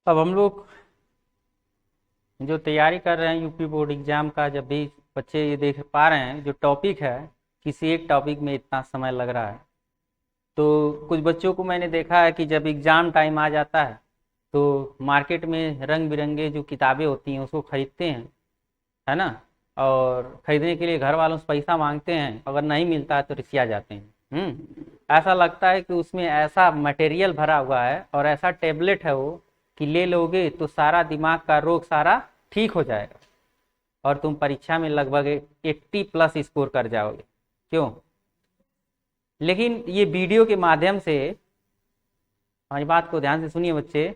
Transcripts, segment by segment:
अब हम लोग जो तैयारी कर रहे हैं यूपी बोर्ड एग्जाम का, जब भी बच्चे ये देख पा रहे हैं जो टॉपिक है, किसी एक टॉपिक में इतना समय लग रहा है। तो कुछ बच्चों को मैंने देखा है कि जब एग्ज़ाम टाइम आ जाता है तो मार्केट में रंग बिरंगे जो किताबें होती हैं उसको खरीदते हैं, है ना। और खरीदने के लिए घर वालों से पैसा मांगते हैं, अगर नहीं मिलता है तो रिसिया जाते हैं। ऐसा लगता है कि उसमें ऐसा मटेरियल भरा हुआ है और ऐसा टेबलेट है वो कि ले लोगे तो सारा दिमाग का रोग सारा ठीक हो जाएगा और तुम परीक्षा में लगभग 80+ स्कोर कर जाओगे। क्यों? लेकिन ये वीडियो के माध्यम से, हमारी बात को ध्यान से सुनिए बच्चे,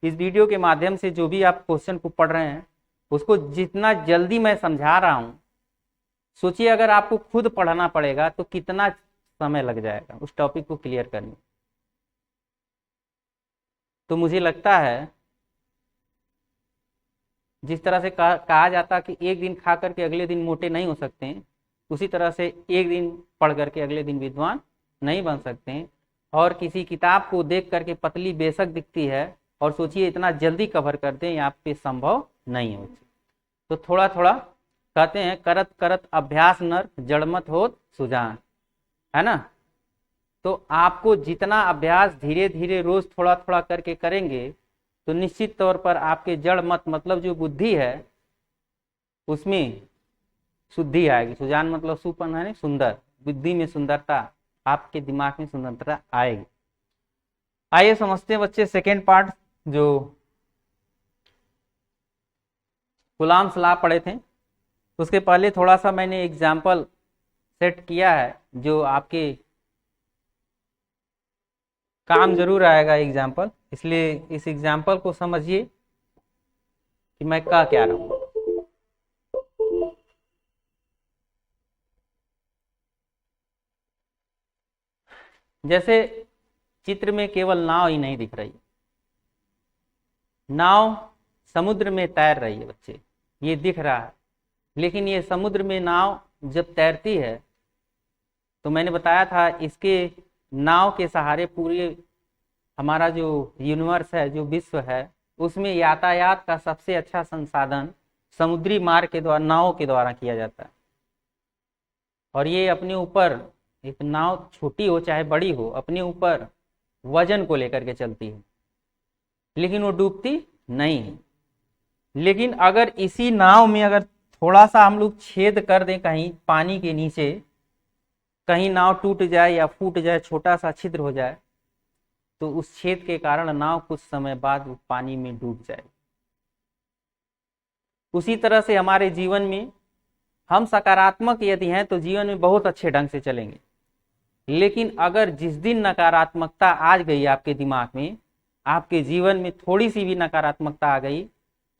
इस वीडियो के माध्यम से जो भी आप क्वेश्चन को पढ़ रहे हैं उसको जितना जल्दी मैं समझा रहा हूं, सोचिए अगर आपको खुद पढ़ना पड़ेगा तो कितना समय लग जाएगा उस टॉपिक को क्लियर करने। तो मुझे लगता है जिस तरह से कहा जाता कि एक दिन खा करके अगले दिन मोटे नहीं हो सकते हैं, उसी तरह से एक दिन पढ़ करके अगले दिन विद्वान नहीं बन सकते हैं। और किसी किताब को देख करके पतली बेशक दिखती है और सोचिए इतना जल्दी कवर कर दें, आप पे संभव नहीं है। तो थोड़ा थोड़ा कहते हैं करत करत अभ्यास नर जड़मत होत सुजान, है ना। तो आपको जितना अभ्यास धीरे धीरे रोज थोड़ा थोड़ा करके करेंगे तो निश्चित तौर पर आपके जड़ मत मतलब जो बुद्धि है उसमें शुद्धि आएगी। सुजान मतलब सुपन है, सुंदर, बुद्धि में सुंदरता, आपके दिमाग में सुंदरता आएगी। आइए समझते हैं बच्चे सेकेंड पार्ट, जो गुलाम सलाह पढ़े थे। उसके पहले थोड़ा सा मैंने एग्जाम्पल सेट किया है जो आपके काम जरूर आएगा एग्जाम्पल, इसलिए इस एग्जाम्पल को समझिए कि मैं कह क्या रहा हूं। जैसे चित्र में केवल नाव ही नहीं दिख रही, नाव समुद्र में तैर रही है बच्चे, ये दिख रहा है। लेकिन ये समुद्र में नाव जब तैरती है तो मैंने बताया था इसके नाव के सहारे पूरे हमारा जो यूनिवर्स है, जो विश्व है, उसमें यातायात का सबसे अच्छा संसाधन समुद्री मार्ग के द्वारा, नाव के द्वारा किया जाता है। और ये अपने ऊपर, एक नाव छोटी हो चाहे बड़ी हो, अपने ऊपर वजन को लेकर के चलती है, लेकिन वो डूबती नहीं है। लेकिन अगर इसी नाव में अगर थोड़ा सा हम लोग छेद कर दें कहीं पानी के नीचे, कहीं नाव टूट जाए या फूट जाए, छोटा सा छिद्र हो जाए, तो उस छेद के कारण नाव कुछ समय बाद वो पानी में डूब जाए। उसी तरह से हमारे जीवन में हम सकारात्मक यदि हैं तो जीवन में बहुत अच्छे ढंग से चलेंगे। लेकिन अगर जिस दिन नकारात्मकता आ गई आपके दिमाग में, आपके जीवन में थोड़ी सी भी नकारात्मकता आ गई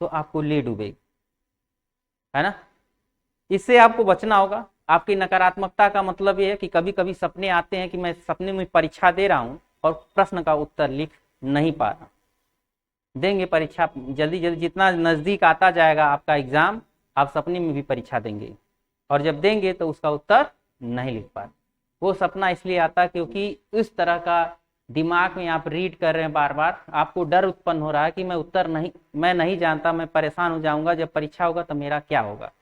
तो आपको ले डूबेगी, है ना। इससे आपको बचना होगा। आपकी नकारात्मकता का मतलब यह है कि कभी कभी सपने आते हैं कि मैं सपने में परीक्षा दे रहा हूं और प्रश्न का उत्तर लिख नहीं पा रहा। देंगे परीक्षा जल्दी जल्दी, जितना नजदीक आता जाएगा आपका एग्जाम, आप सपने में भी परीक्षा देंगे और जब देंगे तो उसका उत्तर नहीं लिख पा रहे। वो सपना इसलिए आता क्योंकि इस तरह का दिमाग में आप रीड कर रहे हैं, बार बार आपको डर उत्पन्न हो रहा है कि मैं नहीं जानता, मैं परेशान हो जाऊंगा, जब परीक्षा होगा तो मेरा क्या होगा।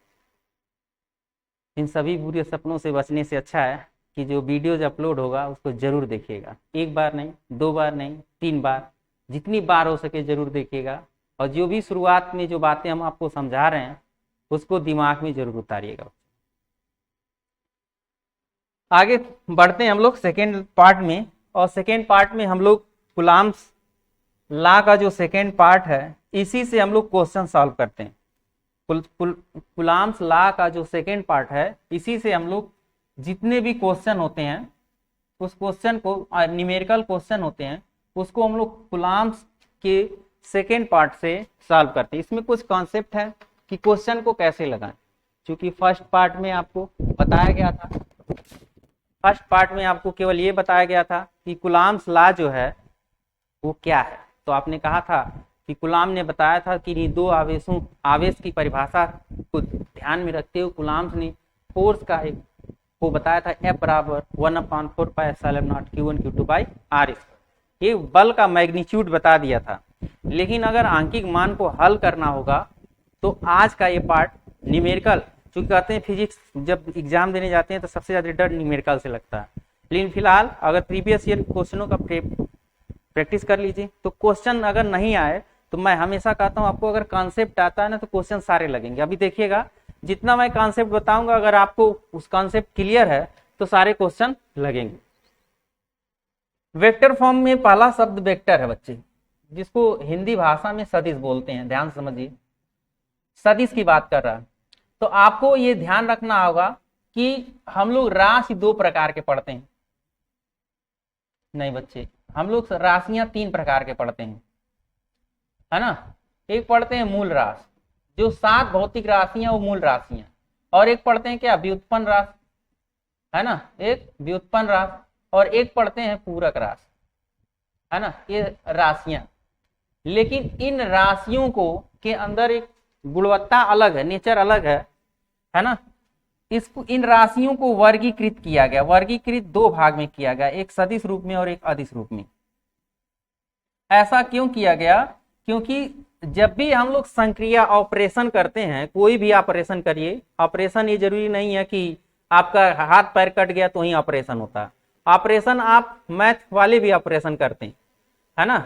इन सभी बुरे सपनों से बचने से अच्छा है कि जो वीडियोज अपलोड होगा उसको जरूर देखिएगा। एक बार नहीं, 2 बार नहीं, 3 बार, जितनी बार हो सके जरूर देखिएगा। और जो भी शुरुआत में जो बातें हम आपको समझा रहे हैं उसको दिमाग में जरूर उतारिएगा। आगे बढ़ते हैं हम लोग सेकेंड पार्ट में। और सेकेंड पार्ट में हम लोग कुलाम्स लॉ का जो सेकेंड पार्ट है, इसी से हम लोग क्वेश्चन सॉल्व करते हैं। कुलाम्स लॉ का जो सेकेंड पार्ट है, इसी से हम लोग जितने भी क्वेश्चन होते हैं, उस क्वेश्चन को, न्यूमेरिकल क्वेश्चन होते हैं, उसको हम लोग कुलाम्स के सेकेंड पार्ट से सॉल्व करते हैं। इसमें कुछ कॉन्सेप्ट है कि क्वेश्चन को कैसे लगाएं। क्योंकि फर्स्ट पार्ट में आपको बताया गया था, फर्स्ट पार्ट में आपको केवल ये बताया गया था कि कुलाम्स लॉ जो है वो क्या है। तो आपने कहा था कि कुलाम ने बताया था कि इन दो आवेश की परिभाषा को ध्यान में रखते हुए कुलाम्स ने फोर्स का एक वो बताया था, F बराबर 1/4 pi epsilon not Q1 Q2 by R²। ये बल का मैग्नीट्यूड बता दिया था। लेकिन अगर आंकिक मान को हल करना होगा तो आज का ये पार्ट न्यूमेरिकल, चूंकि कहते हैं फिजिक्स जब एग्जाम देने जाते हैं तो सबसे ज्यादा डर न्यूमेरिकल से लगता है। लेकिन फिलहाल अगर प्रीवियस ईयर क्वेश्चनों का प्रैक्टिस कर लीजिए तो क्वेश्चन अगर नहीं आए तो मैं हमेशा कहता हूं आपको अगर कॉन्सेप्ट आता है ना तो क्वेश्चन सारे लगेंगे। अभी देखिएगा जितना मैं कॉन्सेप्ट बताऊंगा अगर आपको उस कॉन्सेप्ट क्लियर है तो सारे क्वेश्चन लगेंगे। वेक्टर फॉर्म में पहला शब्द वेक्टर है बच्चे, जिसको हिंदी भाषा में सदिश बोलते हैं। ध्यान से समझिए, सदिश की बात कर रहा है। तो आपको ये ध्यान रखना होगा कि हम लोग राशि दो प्रकार के पढ़ते हैं। नहीं बच्चे, हम लोग राशियां तीन प्रकार के पढ़ते हैं, है ना। एक पढ़ते हैं मूल राशि, जो 7 भौतिक राशियां वो मूल राशियां, और एक पढ़ते हैं क्या, व्युत्पन्न राशि, है ना, एक व्युत्पन्न राशि, और एक पढ़ते हैं पूरक राशि, है ना। ये राशियां, लेकिन इन राशियों को के अंदर एक गुणवत्ता अलग है, नेचर अलग है ना। इसको इन राशियों को वर्गीकृत किया गया, वर्गीकृत दो भाग में किया गया, एक सदिश रूप में और एक अदिश रूप में। ऐसा क्यों किया गया, क्योंकि जब भी हम लोग संक्रिया ऑपरेशन करते हैं, कोई भी ऑपरेशन करिए, ऑपरेशन ये जरूरी नहीं है कि आपका हाथ पैर कट गया तो ही ऑपरेशन होता है। ऑपरेशन आप मैथ वाले भी ऑपरेशन करते हैं, है ना।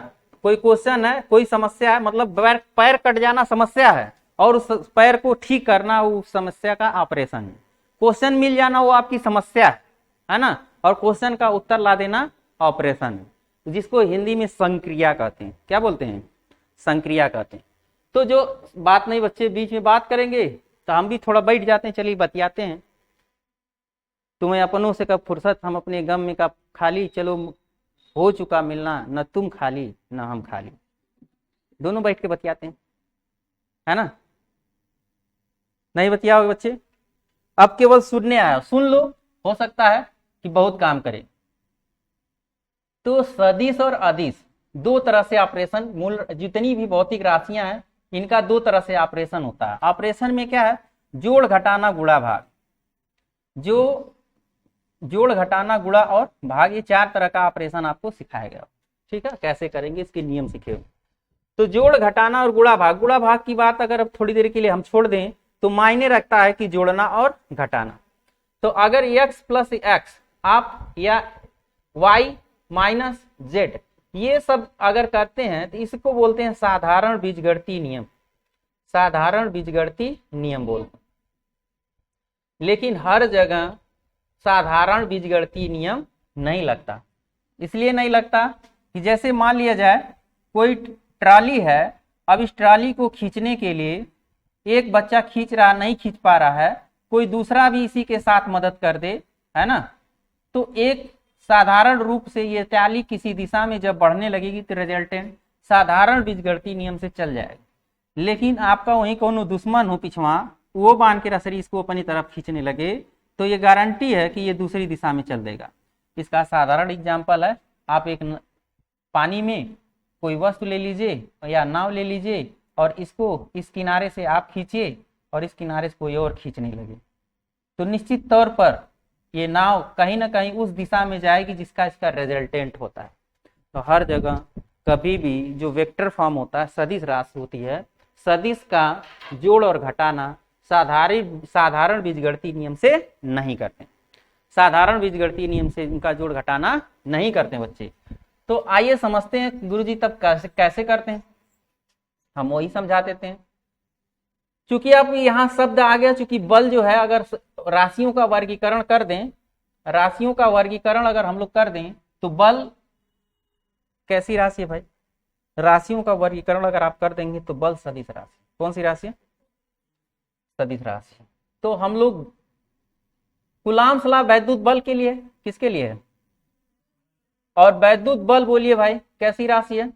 कोई क्वेश्चन है, कोई समस्या है, मतलब पैर कट जाना समस्या है और उस पैर को ठीक करना उस समस्या का ऑपरेशन है। क्वेश्चन मिल जाना वो आपकी समस्या है ना, और क्वेश्चन का उत्तर ला देना ऑपरेशन है, जिसको हिंदी में संक्रिया कहते हैं। क्या बोलते हैं, संक्रिया कहते हैं। तो जो बात नहीं बच्चे बीच में बात करेंगे तो हम भी थोड़ा बैठ जाते हैं, चलिए बतियाते हैं। तुम्हें अपनों से कब फुर्सत, हम अपने गम में कब खाली, चलो हो चुका मिलना, न तुम खाली न हम खाली, दोनों बैठ के बतियाते हैं, है ना। नहीं बतियाओगे बच्चे, अब केवल सुनने आया, सुन लो, हो सकता है कि बहुत काम करे। तो सदिश और अदिश दो तरह से ऑपरेशन, मूल जितनी भी भौतिक राशियां हैं इनका दो तरह से ऑपरेशन होता है। ऑपरेशन में क्या है, जोड़ घटाना गुणा भाग, जो जोड़ घटाना गुणा और भाग, ये 4 तरह का ऑपरेशन आपको सिखाया गया। ठीक है, कैसे करेंगे इसके नियम सीखे। तो जोड़ घटाना और गुणा भाग की बात अगर अब थोड़ी देर के लिए हम छोड़ दें तो मायने रखता है कि जोड़ना और घटाना। तो अगर x प्लस एक्स आप या y माइनस जेड ये सब अगर करते हैं तो इसको बोलते हैं साधारण बीजगणितीय नियम, साधारण बीजगणितीय नियम बोलते हैं। लेकिन हर जगह साधारण बीजगणितीय नियम नहीं लगता। इसलिए नहीं लगता कि जैसे मान लिया जाए कोई ट्राली है, अब इस ट्राली को खींचने के लिए एक बच्चा खींच रहा, नहीं खींच पा रहा है, कोई दूसरा भी इसी के साथ मदद कर दे, है ना, तो एक साधारण रूप से ये ट्राली किसी दिशा में जब बढ़ने लगेगी तो रिजल्टेंट साधारण बीजगणितीय नियम से चल जाएगा। लेकिन आपका वहीं कोनो दुश्मन हो पिछवा, वो बांध के रसरी इसको अपनी तरफ खींचने लगे तो ये गारंटी है कि ये दूसरी दिशा में चल देगा। इसका साधारण एग्जाम्पल है, आप एक पानी में कोई वस्तु ले लीजिए या नाव ले लीजिए और इसको इस किनारे से आप खींचिए और इस किनारे से कोई और खींचने लगे, तो निश्चित तौर पर ये नाव कहीं ना कहीं उस दिशा में जाएगी जिसका इसका रिजल्टेंट होता है। तो हर जगह कभी भी जो वेक्टर फॉर्म होता है, सदिश राशि होती है, सदिश का जोड़ और घटाना साधारण बीजगणितीय नियम से नहीं करते, साधारण बीजगणितीय नियम से इनका जोड़ घटाना नहीं करते बच्चे। तो आइए समझते हैं गुरुजी तब कैसे करते हैं, हम वही समझा देते हैं। चूंकि अब यहाँ शब्द आ गया, चूंकि बल जो है अगर राशियों का वर्गीकरण कर दें, राशियों का वर्गीकरण अगर हम लोग कर दें तो बल कैसी राशि है भाई, राशियों का वर्गीकरण अगर आप कर देंगे तो बल सदिश राशि। कौन सी राशि है, सदिश राशि। तो हम लोग कूलाम्स लॉ वैद्युत बल के लिए, किसके लिए है, और वैद्युत बल बोलिए भाई कैसी राशि है।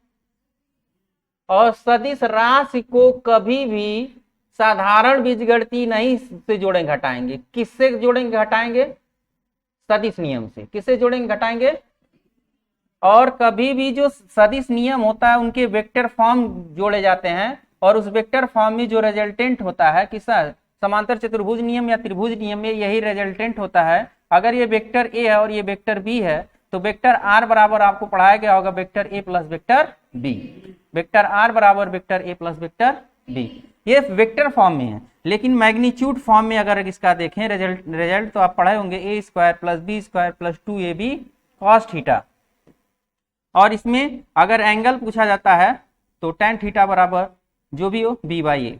और सदिश राशि को कभी भी साधारण बीजगणितीय नहीं से जोड़ेंगे घटाएंगे, किससे जोड़ेंगे घटाएंगे, सदिश नियम से। किससे जोड़ेंगे घटाएंगे, और कभी भी जो सदिश नियम होता है उनके वेक्टर फॉर्म जोड़े जाते हैं, और उस वेक्टर फॉर्म में जो रिजल्टेंट होता है किसका, समांतर चतुर्भुज नियम या त्रिभुज नियम में यही रिजल्टेंट होता है। अगर ये वेक्टर ए है और ये वेक्टर बी है तो वेक्टर आर बराबर आपको पढ़ाया गया होगा vector A plus vector B. Vector R बराबर vector A plus vector B. ये वेक्टर फॉर्म में है, लेकिन मैग्नीट्यूड फॉर्म में अगर इसका देखें रिजल्ट तो आप पढ़े होंगे A square plus B square plus 2ab cos theta. और इसमें अगर एंगल पूछा जाता है तो tan थीटा बराबर जो भी हो b by A,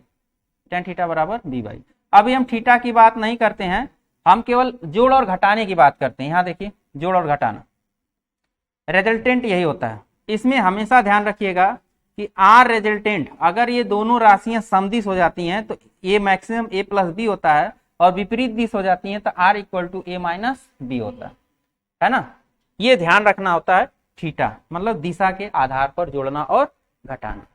tan theta बराबर b बाई। अभी हम थीटा की बात नहीं करते हैं, हम केवल जोड़ और घटाने की बात करते हैं। यहाँ देखिए जोड़ और घटाना, रिजल्टेंट यही होता है। इसमें हमेशा ध्यान रखिएगा कि आर रिजल्टेंट अगर ये दोनों राशियां समदिश हो जाती हैं तो A maximum A plus B होता है, और विपरीत दिश हो जाती हैं तो R equal to A minus B होता है ना। ये ध्यान रखना होता है। थीटा मतलब दिशा के आधार पर जोड़ना और घटाना।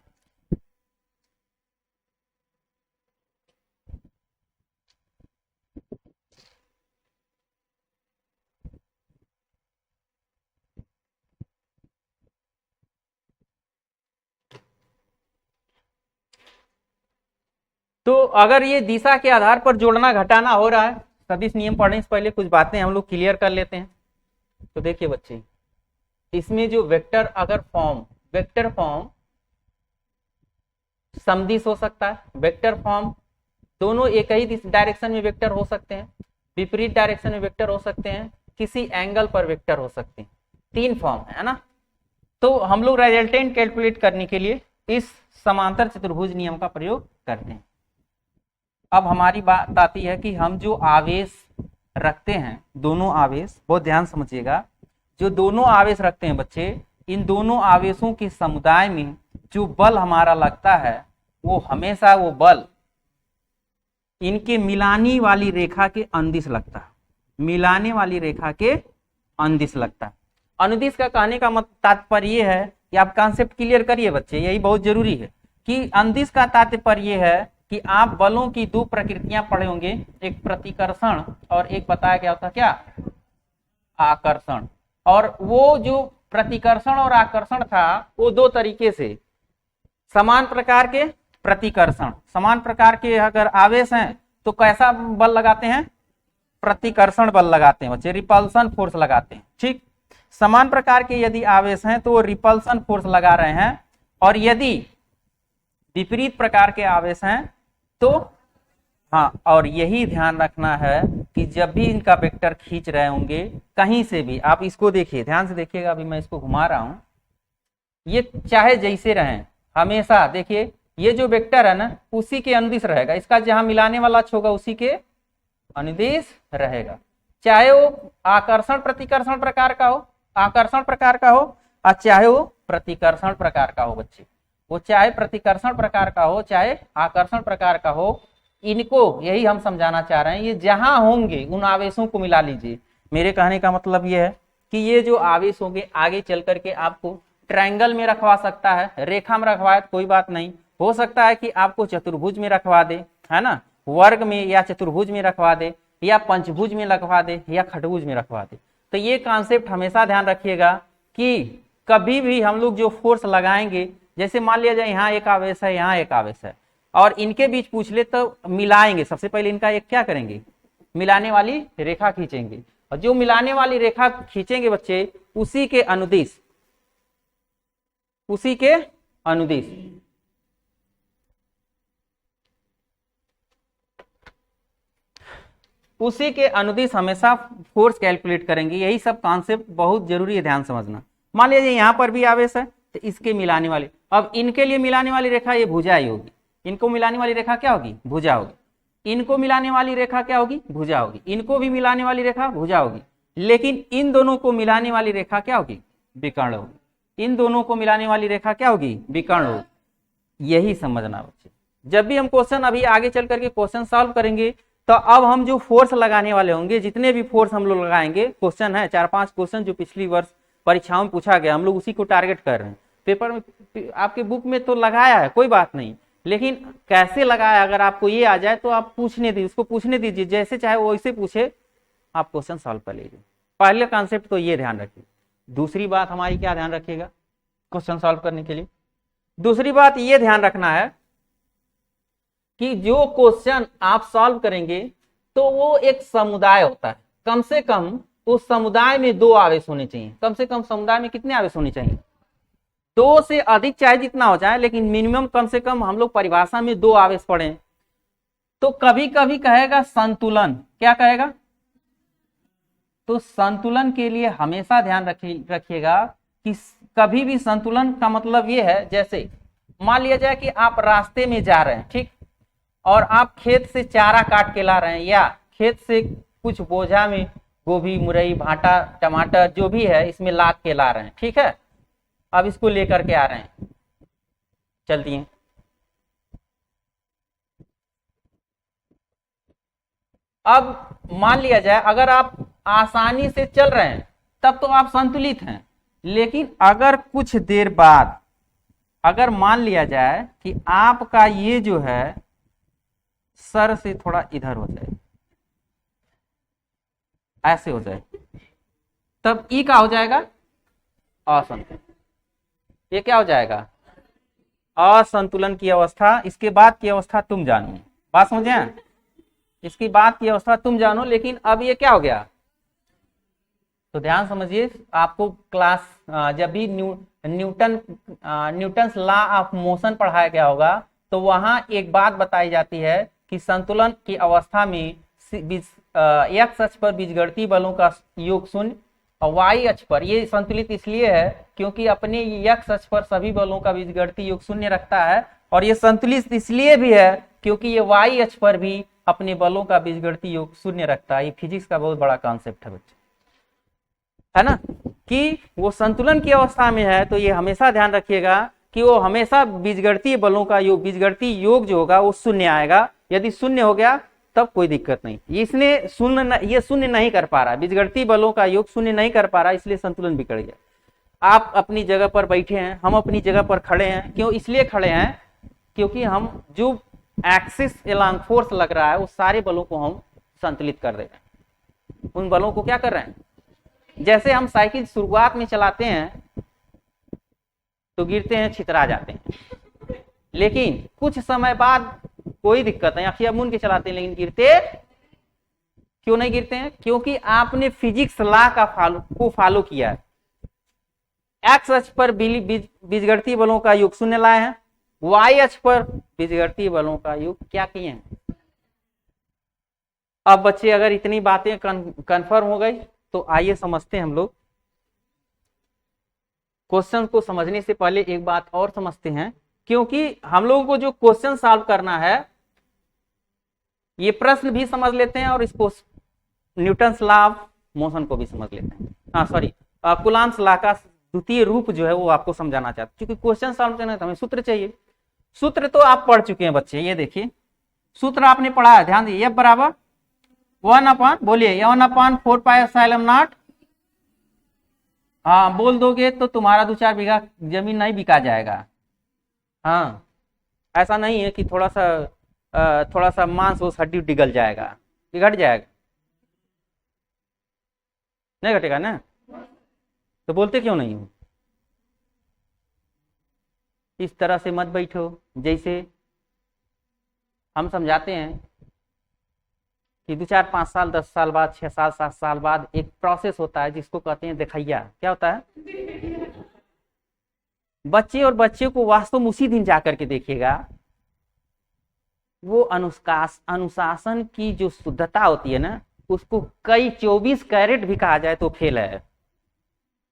तो अगर ये दिशा के आधार पर जोड़ना घटाना हो रहा है, सदिश नियम पढ़ने से पहले कुछ बातें हम लोग क्लियर कर लेते हैं। तो देखिए बच्चे, इसमें जो वेक्टर फॉर्म समदिश हो सकता है, वेक्टर फॉर्म दोनों एक ही डायरेक्शन में वेक्टर हो सकते हैं, विपरीत डायरेक्शन में वेक्टर हो सकते हैं, किसी एंगल पर वेक्टर हो सकते हैं। 3 फॉर्म है ना। तो हम लोग रिजल्टेंट कैलकुलेट करने के लिए इस समांतर चतुर्भुज नियम का प्रयोग करते हैं। अब हमारी बात आती है कि हम जो आवेश रखते हैं, दोनों आवेश, बहुत ध्यान समझिएगा, जो दोनों आवेश रखते हैं बच्चे, इन दोनों आवेशों के समुदाय में जो बल हमारा लगता है वो हमेशा वो बल इनके मिलाने वाली रेखा के अनुदिश लगता है, मिलाने वाली रेखा के अनुदिश लगता है। अनुदिश का कहने का तात्पर्य ये है कि आप कॉन्सेप्ट क्लियर करिए बच्चे, यही बहुत जरूरी है कि अनुदिश का तात्पर्य ये है कि आप बलों की 2 प्रकृतियां पढ़े होंगे, एक प्रतिकर्षण और एक बताया गया होता क्या, आकर्षण। और वो जो प्रतिकर्षण और आकर्षण था वो 2 तरीके से, समान प्रकार के प्रतिकर्षण, समान प्रकार के अगर आवेश हैं तो कैसा बल लगाते हैं, प्रतिकर्षण बल लगाते हैं बच्चे, रिपल्सन फोर्स लगाते हैं। ठीक, समान प्रकार के यदि आवेश हैं तो वो रिपल्सन फोर्स लगा रहे हैं, और यदि विपरीत प्रकार के आवेश हैं तो हाँ, और यही ध्यान रखना है कि जब भी इनका वेक्टर खींच रहे होंगे कहीं से भी, आप इसको देखिए, ध्यान से देखिएगा, अभी मैं इसको घुमा रहा हूं, ये चाहे जैसे रहें हमेशा देखिए ये जो वेक्टर है ना उसी के अनुदिश रहेगा, इसका जहां मिलाने वाला अक्ष होगा उसी के अनुदिश रहेगा, चाहे वो आकर्षण प्रतिकर्षण प्रकार का हो, आकर्षण प्रकार का हो, और चाहे वो प्रतिकर्षण प्रकार का हो बच्चे, वो चाहे प्रतिकर्षण प्रकार का हो चाहे आकर्षण प्रकार का हो, इनको यही हम समझाना चाह रहे हैं। ये जहां होंगे उन आवेशों को मिला लीजिए। मेरे कहने का मतलब ये है कि ये जो आवेश होंगे आगे चल करके आपको ट्रायंगल में रखवा सकता है, रेखा में रखवाए तो कोई बात नहीं, हो सकता है कि आपको चतुर्भुज में रखवा दे, है ना, वर्ग में या चतुर्भुज में रखवा दे, या पंचभुज में रखवा दे, या खटभुज में रखवा दे। तो ये कॉन्सेप्ट हमेशा ध्यान रखिएगा कि कभी भी हम लोग जो फोर्स लगाएंगे, जैसे मान लिया जाए यहाँ एक आवेश है, यहाँ एक आवेश है, और इनके बीच पूछ ले तो मिलाएंगे, सबसे पहले इनका एक क्या करेंगे, मिलाने वाली रेखा खींचेंगे, और जो मिलाने वाली रेखा खींचेंगे बच्चे उसी के अनुदिश, उसी के अनुदिश उसी के अनुदिश हमेशा फोर्स कैलकुलेट करेंगे। यही सब कॉन्सेप्ट बहुत जरूरी है, ध्यान समझना। मान लीजिए यहाँ पर भी आवेश है तो इसके मिलाने वाली, अब इनके लिए मिलाने वाली रेखा ये भुजा ही होगी, इनको मिलाने वाली रेखा क्या होगी, भुजा होगी, इनको मिलाने वाली रेखा क्या होगी, भुजा होगी, इनको भी मिलाने वाली रेखा भुजा होगी, लेकिन इन दोनों को मिलाने वाली रेखा क्या होगी, विकर्ण होगी, इन दोनों को मिलाने वाली रेखा क्या होगी, विकर्ण होगी। यही समझना बच्चे, जब भी हम क्वेश्चन अभी आगे चल करके क्वेश्चन सॉल्व करेंगे तो अब हम जो फोर्स लगाने वाले होंगे, जितने भी फोर्स हम लोग लगाएंगे, क्वेश्चन है 4-5 क्वेश्चन जो पिछली वर्ष परीक्षाओं में पूछा गया, हम लोग उसी को टारगेट कर रहे हैं। पेपर में आपके बुक में तो लगाया है कोई बात नहीं, लेकिन कैसे लगाया अगर आपको ये आ जाए तो आप पूछने दीजिए, उसको पूछने दीजिए, जैसे चाहे वो वैसे पूछे, आप क्वेश्चन सॉल्व कर लीजिए। पहले कॉन्सेप्ट तो ये ध्यान रखिए। दूसरी बात हमारी क्या ध्यान रखिएगा क्वेश्चन सॉल्व करने के लिए, दूसरी बात ये ध्यान रखना है कि जो क्वेश्चन आप सॉल्व करेंगे तो वो एक समुदाय होता है, कम से कम उस समुदाय में 2 आवेश होने चाहिए। कम से कम समुदाय में कितने आवेश होने चाहिए, 2 से अधिक चाहे जितना हो जाए, लेकिन मिनिमम कम से कम हम लोग परिभाषा में 2 आवेश पढ़े। तो कभी कभी कहेगा संतुलन, क्या कहेगा? तो संतुलन के लिए हमेशा ध्यान रखिएगा कि कभी भी संतुलन का मतलब ये है, जैसे मान लिया जाए कि आप रास्ते में जा रहे हैं, ठीक, और आप खेत से चारा काट के ला रहे हैं, या खेत से कुछ बोझा में गोभी, मुरई, भाटा, टमाटर जो भी है इसमें लाद के ला रहे हैं, ठीक है। अब इसको लेकर के आ रहे हैं, चलती हैं। अब मान लिया जाए अगर आप आसानी से चल रहे हैं तब तो आप संतुलित हैं, लेकिन अगर कुछ देर बाद अगर मान लिया जाए कि आपका ये जो है सर से थोड़ा इधर हो जाए, ऐसे हो जाए, तब ई क्या हो जाएगा? असंतुलन। ये क्या हो जाएगा? असंतुलन की अवस्था। इसके बाद की अवस्था तुम जानो, बात समझे? इसकी बाद की अवस्था तुम जानो, लेकिन अब ये क्या हो गया? तो ध्यान समझिए, आपको क्लास जब भी न्यूटन्स लॉ ऑफ मोशन पढ़ाया गया होगा तो वहां एक बात बताई जाती है कि संतुलन की अवस्था में एक्स अक्ष पर बीजगणितीय बलों का योग शून्य और वाई अक्ष पर, ये संतुलित इसलिए है क्योंकि अपने एक्स अक्ष पर सभी बलों का बीजगणितीय योग शून्य रखता है, और ये संतुलित इसलिए भी है क्योंकि ये वाई अक्ष पर भी अपने बलों का बीजगणितीय योग शून्य रखता है। ये फिजिक्स का बहुत बड़ा कॉन्सेप्ट है बच्चे, है ना, कि वो संतुलन की अवस्था में है। तो ये हमेशा ध्यान रखिएगा कि वो हमेशा बीजगणितीय बलों का योग, बीजगणितीय योग जो होगा वो शून्य आएगा। यदि शून्य हो गया तब कोई दिक्कत नहीं। इसने ये शून्य नहीं कर पा रहा, बीजगणितीय बलों का योग शून्य नहीं कर पा रहा, इसलिए संतुलन बिगड़ गया। आप अपनी जगह पर बैठे हैं, हम अपनी जगह पर खड़े हैं, क्यों? इसलिए खड़े हैं क्योंकि हम जो एक्सिस एलॉन्ग फोर्स लग रहा है वो सारे बलों को हम संतुलित कर दे रहे हैं। उन बलों को क्या कर रहे हैं? जैसे हम साइकिल शुरुआत में चलाते हैं तो गिरते हैं, छितरा जाते हैं, लेकिन कुछ समय बाद कोई दिक्कत नहीं, आखिर मुन के चलाते हैं, लेकिन गिरते क्यों नहीं गिरते हैं? क्योंकि आपने फिजिक्स लॉ को फॉलो किया है। एक्स अक्ष पर बीजगणितीय बलों का योग शून्य लाए हैं, वाई अक्ष पर बीजगणितीय बलों का योग क्या किए हैं। अब बच्चे अगर इतनी बातें कंफर्म हो गई तो आइए समझते हैं हम लोग। क्वेश्चन को समझने से पहले एक बात और समझते हैं, क्योंकि हम लोगों को जो क्वेश्चन सॉल्व करना है ये प्रश्न भी समझ लेते हैं और इसको न्यूटन्स लॉ ऑफ मोशन को भी समझ लेते हैं। हाँ सॉरी, कूलॉम्स लॉ का द्वितीय रूप जो है वो आपको समझाना चाहते हैं, क्योंकि क्वेश्चन सॉल्व करना है तो हमें सूत्र चाहिए। सूत्र तो आप पढ़ चुके हैं बच्चे, ये देखिए सूत्र आपने पढ़ा है, ध्यान दीजिए। F बराबर 1/, बोलिए 1/4 पाई एप्सिलॉन नॉट। हाँ बोल दोगे तो तुम्हारा 2-4 बीघा जमीन नहीं बिका जाएगा। हाँ ऐसा नहीं है कि थोड़ा सा मांस उस हड्डी डिगल जाएगा, घट जाएगा, नहीं घटेगा ना। तो बोलते क्यों नहीं हो? इस तरह से मत बैठो, जैसे हम समझाते हैं कि 2-4-5 साल 10 साल बाद 6 साल 7 साल बाद एक प्रोसेस होता है जिसको कहते हैं देखैया। क्या होता है? बच्चे और बच्चे को वास्तव में उसी दिन जाकर के देखिएगा, वो अनुशासन की जो शुद्धता होती है ना, उसको कई 24 कैरेट भी कहा जाए तो फेल है।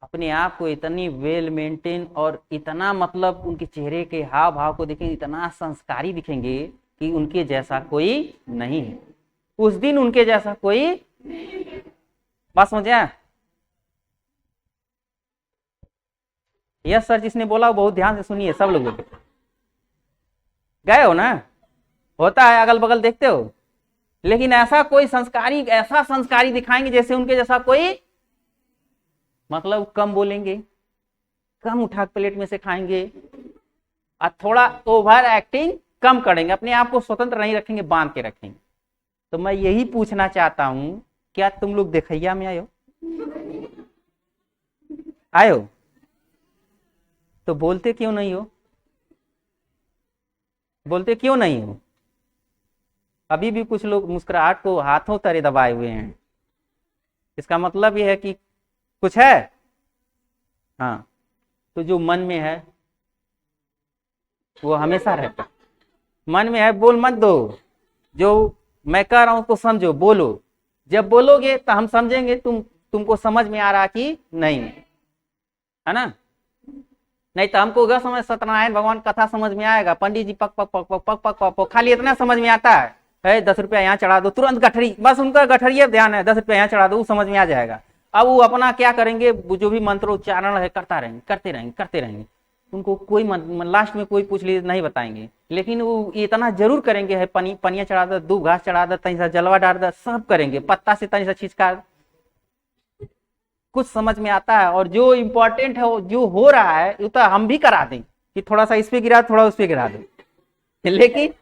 अपने आप को इतनी वेल मेंटेन और इतना, मतलब उनके चेहरे के हाव भाव को देखेंगे, इतना संस्कारी दिखेंगे कि उनके जैसा कोई नहीं है। उस दिन उनके जैसा कोई, बात समझ आया? यस सर, जिसने बोला वो बहुत ध्यान से सुनिए सब लोग। गए हो ना? होता है, अगल बगल देखते हो, लेकिन ऐसा कोई संस्कारी, ऐसा संस्कारी दिखाएंगे जैसे उनके जैसा कोई, मतलब कम बोलेंगे, कम उठा प्लेट में से खाएंगे और थोड़ा ओवर एक्टिंग कम करेंगे, अपने आप को स्वतंत्र नहीं रखेंगे, बांध के रखेंगे। तो मैं यही पूछना चाहता हूं, क्या तुम लोग देखैया में आए हो? आए हो तो बोलते क्यों नहीं हो? बोलते क्यों नहीं हो? अभी भी कुछ लोग मुस्कुराहट को हाथों तरे दबाए हुए हैं। इसका मतलब यह है कि कुछ है। हाँ, तो जो मन में है वो हमेशा रहता है। मन में है बोल मत दो, जो मैं कह रहा हूं उसको समझो, बोलो। जब बोलोगे तो हम समझेंगे तुमको समझ में आ रहा कि नहीं, है ना। नहीं तो हमको अगर समझ सत्यनारायण भगवान कथा समझ में आएगा, पंडित जी पक पक पक पक पक पक पक खाली इतना समझ में आता है 10 रुपया यहाँ चढ़ा दो, तुरंत गठरी, बस उनका गठरिया ध्यान है, 10 रुपया यहाँ चढ़ा दो, वो समझ में आ जाएगा। अब वो अपना क्या करेंगे, जो भी मंत्रोच्चारण है करता रहेंगे, करते रहेंगे करते रहेंगे। उनको कोई लास्ट में कोई पूछ लीजिए नहीं बताएंगे, लेकिन वो इतना जरूर करेंगे, है पनिया चढ़ा दो, 2 घास चढ़ा दो, तनी सा जलवा डाल दो, सब करेंगे, पत्ता से तनी सा छिचका, कुछ समझ में आता है। और जो इम्पोर्टेंट है जो हो रहा है वो तो हम भी करा दें कि थोड़ा सा इस पे गिरा, थोड़ा उस पे गिरा दे, लेकिन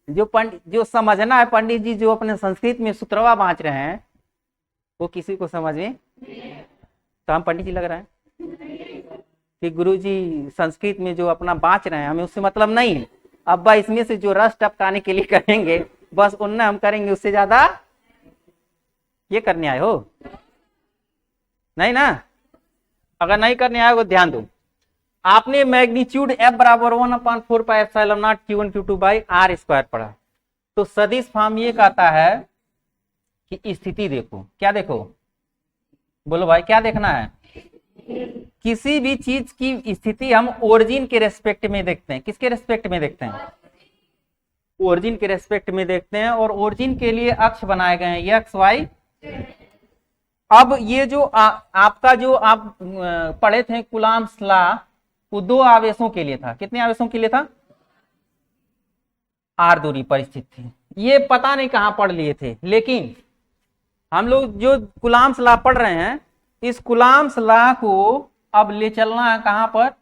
जो समझना है, पंडित जी जो अपने संस्कृत में सूत्रवा बांच रहे हैं, वो किसी को समझ में, तो हम पंडित जी लग रहे हैं कि गुरु जी संस्कृत में जो अपना बांच रहे हैं, हमें उससे मतलब नहीं है। अब इसमें से जो रस टपकाने के लिए करेंगे, बस उनने हम करेंगे, उससे ज्यादा ये करने आए हो नहीं ना। अगर नहीं करने आए वो ध्यान दो, आपने मैग्नीट्यूड F बराबर 1/4πε0 Q1 Q2 by R square पढ़ा, तो सदिश फॉर्म ये कहता है कि स्थिति देखो, क्या देखो, बोलो भाई क्या देखना है। किसी भी चीज की स्थिति हम ओरिजिन के रेस्पेक्ट में देखते हैं। किसके रेस्पेक्ट में देखते हैं? ओरिजिन के रेस्पेक्ट में देखते हैं। और ओरिजिन के लिए अक्ष बनाए गए हैं एक्स वाई। अब ये जो आपका जो आप पढ़े थे कुलाम्स लॉ, वो 2 आवेशों के लिए था। कितने आवेशों के लिए था? आर दूरी पर स्थित थी। ये पता नहीं कहां पढ़ लिए थे, लेकिन हम लोग जो कुलाम्स लॉ पढ़ रहे हैं, इस कुलाम्स लॉ को अब ले चलना है कहां पर,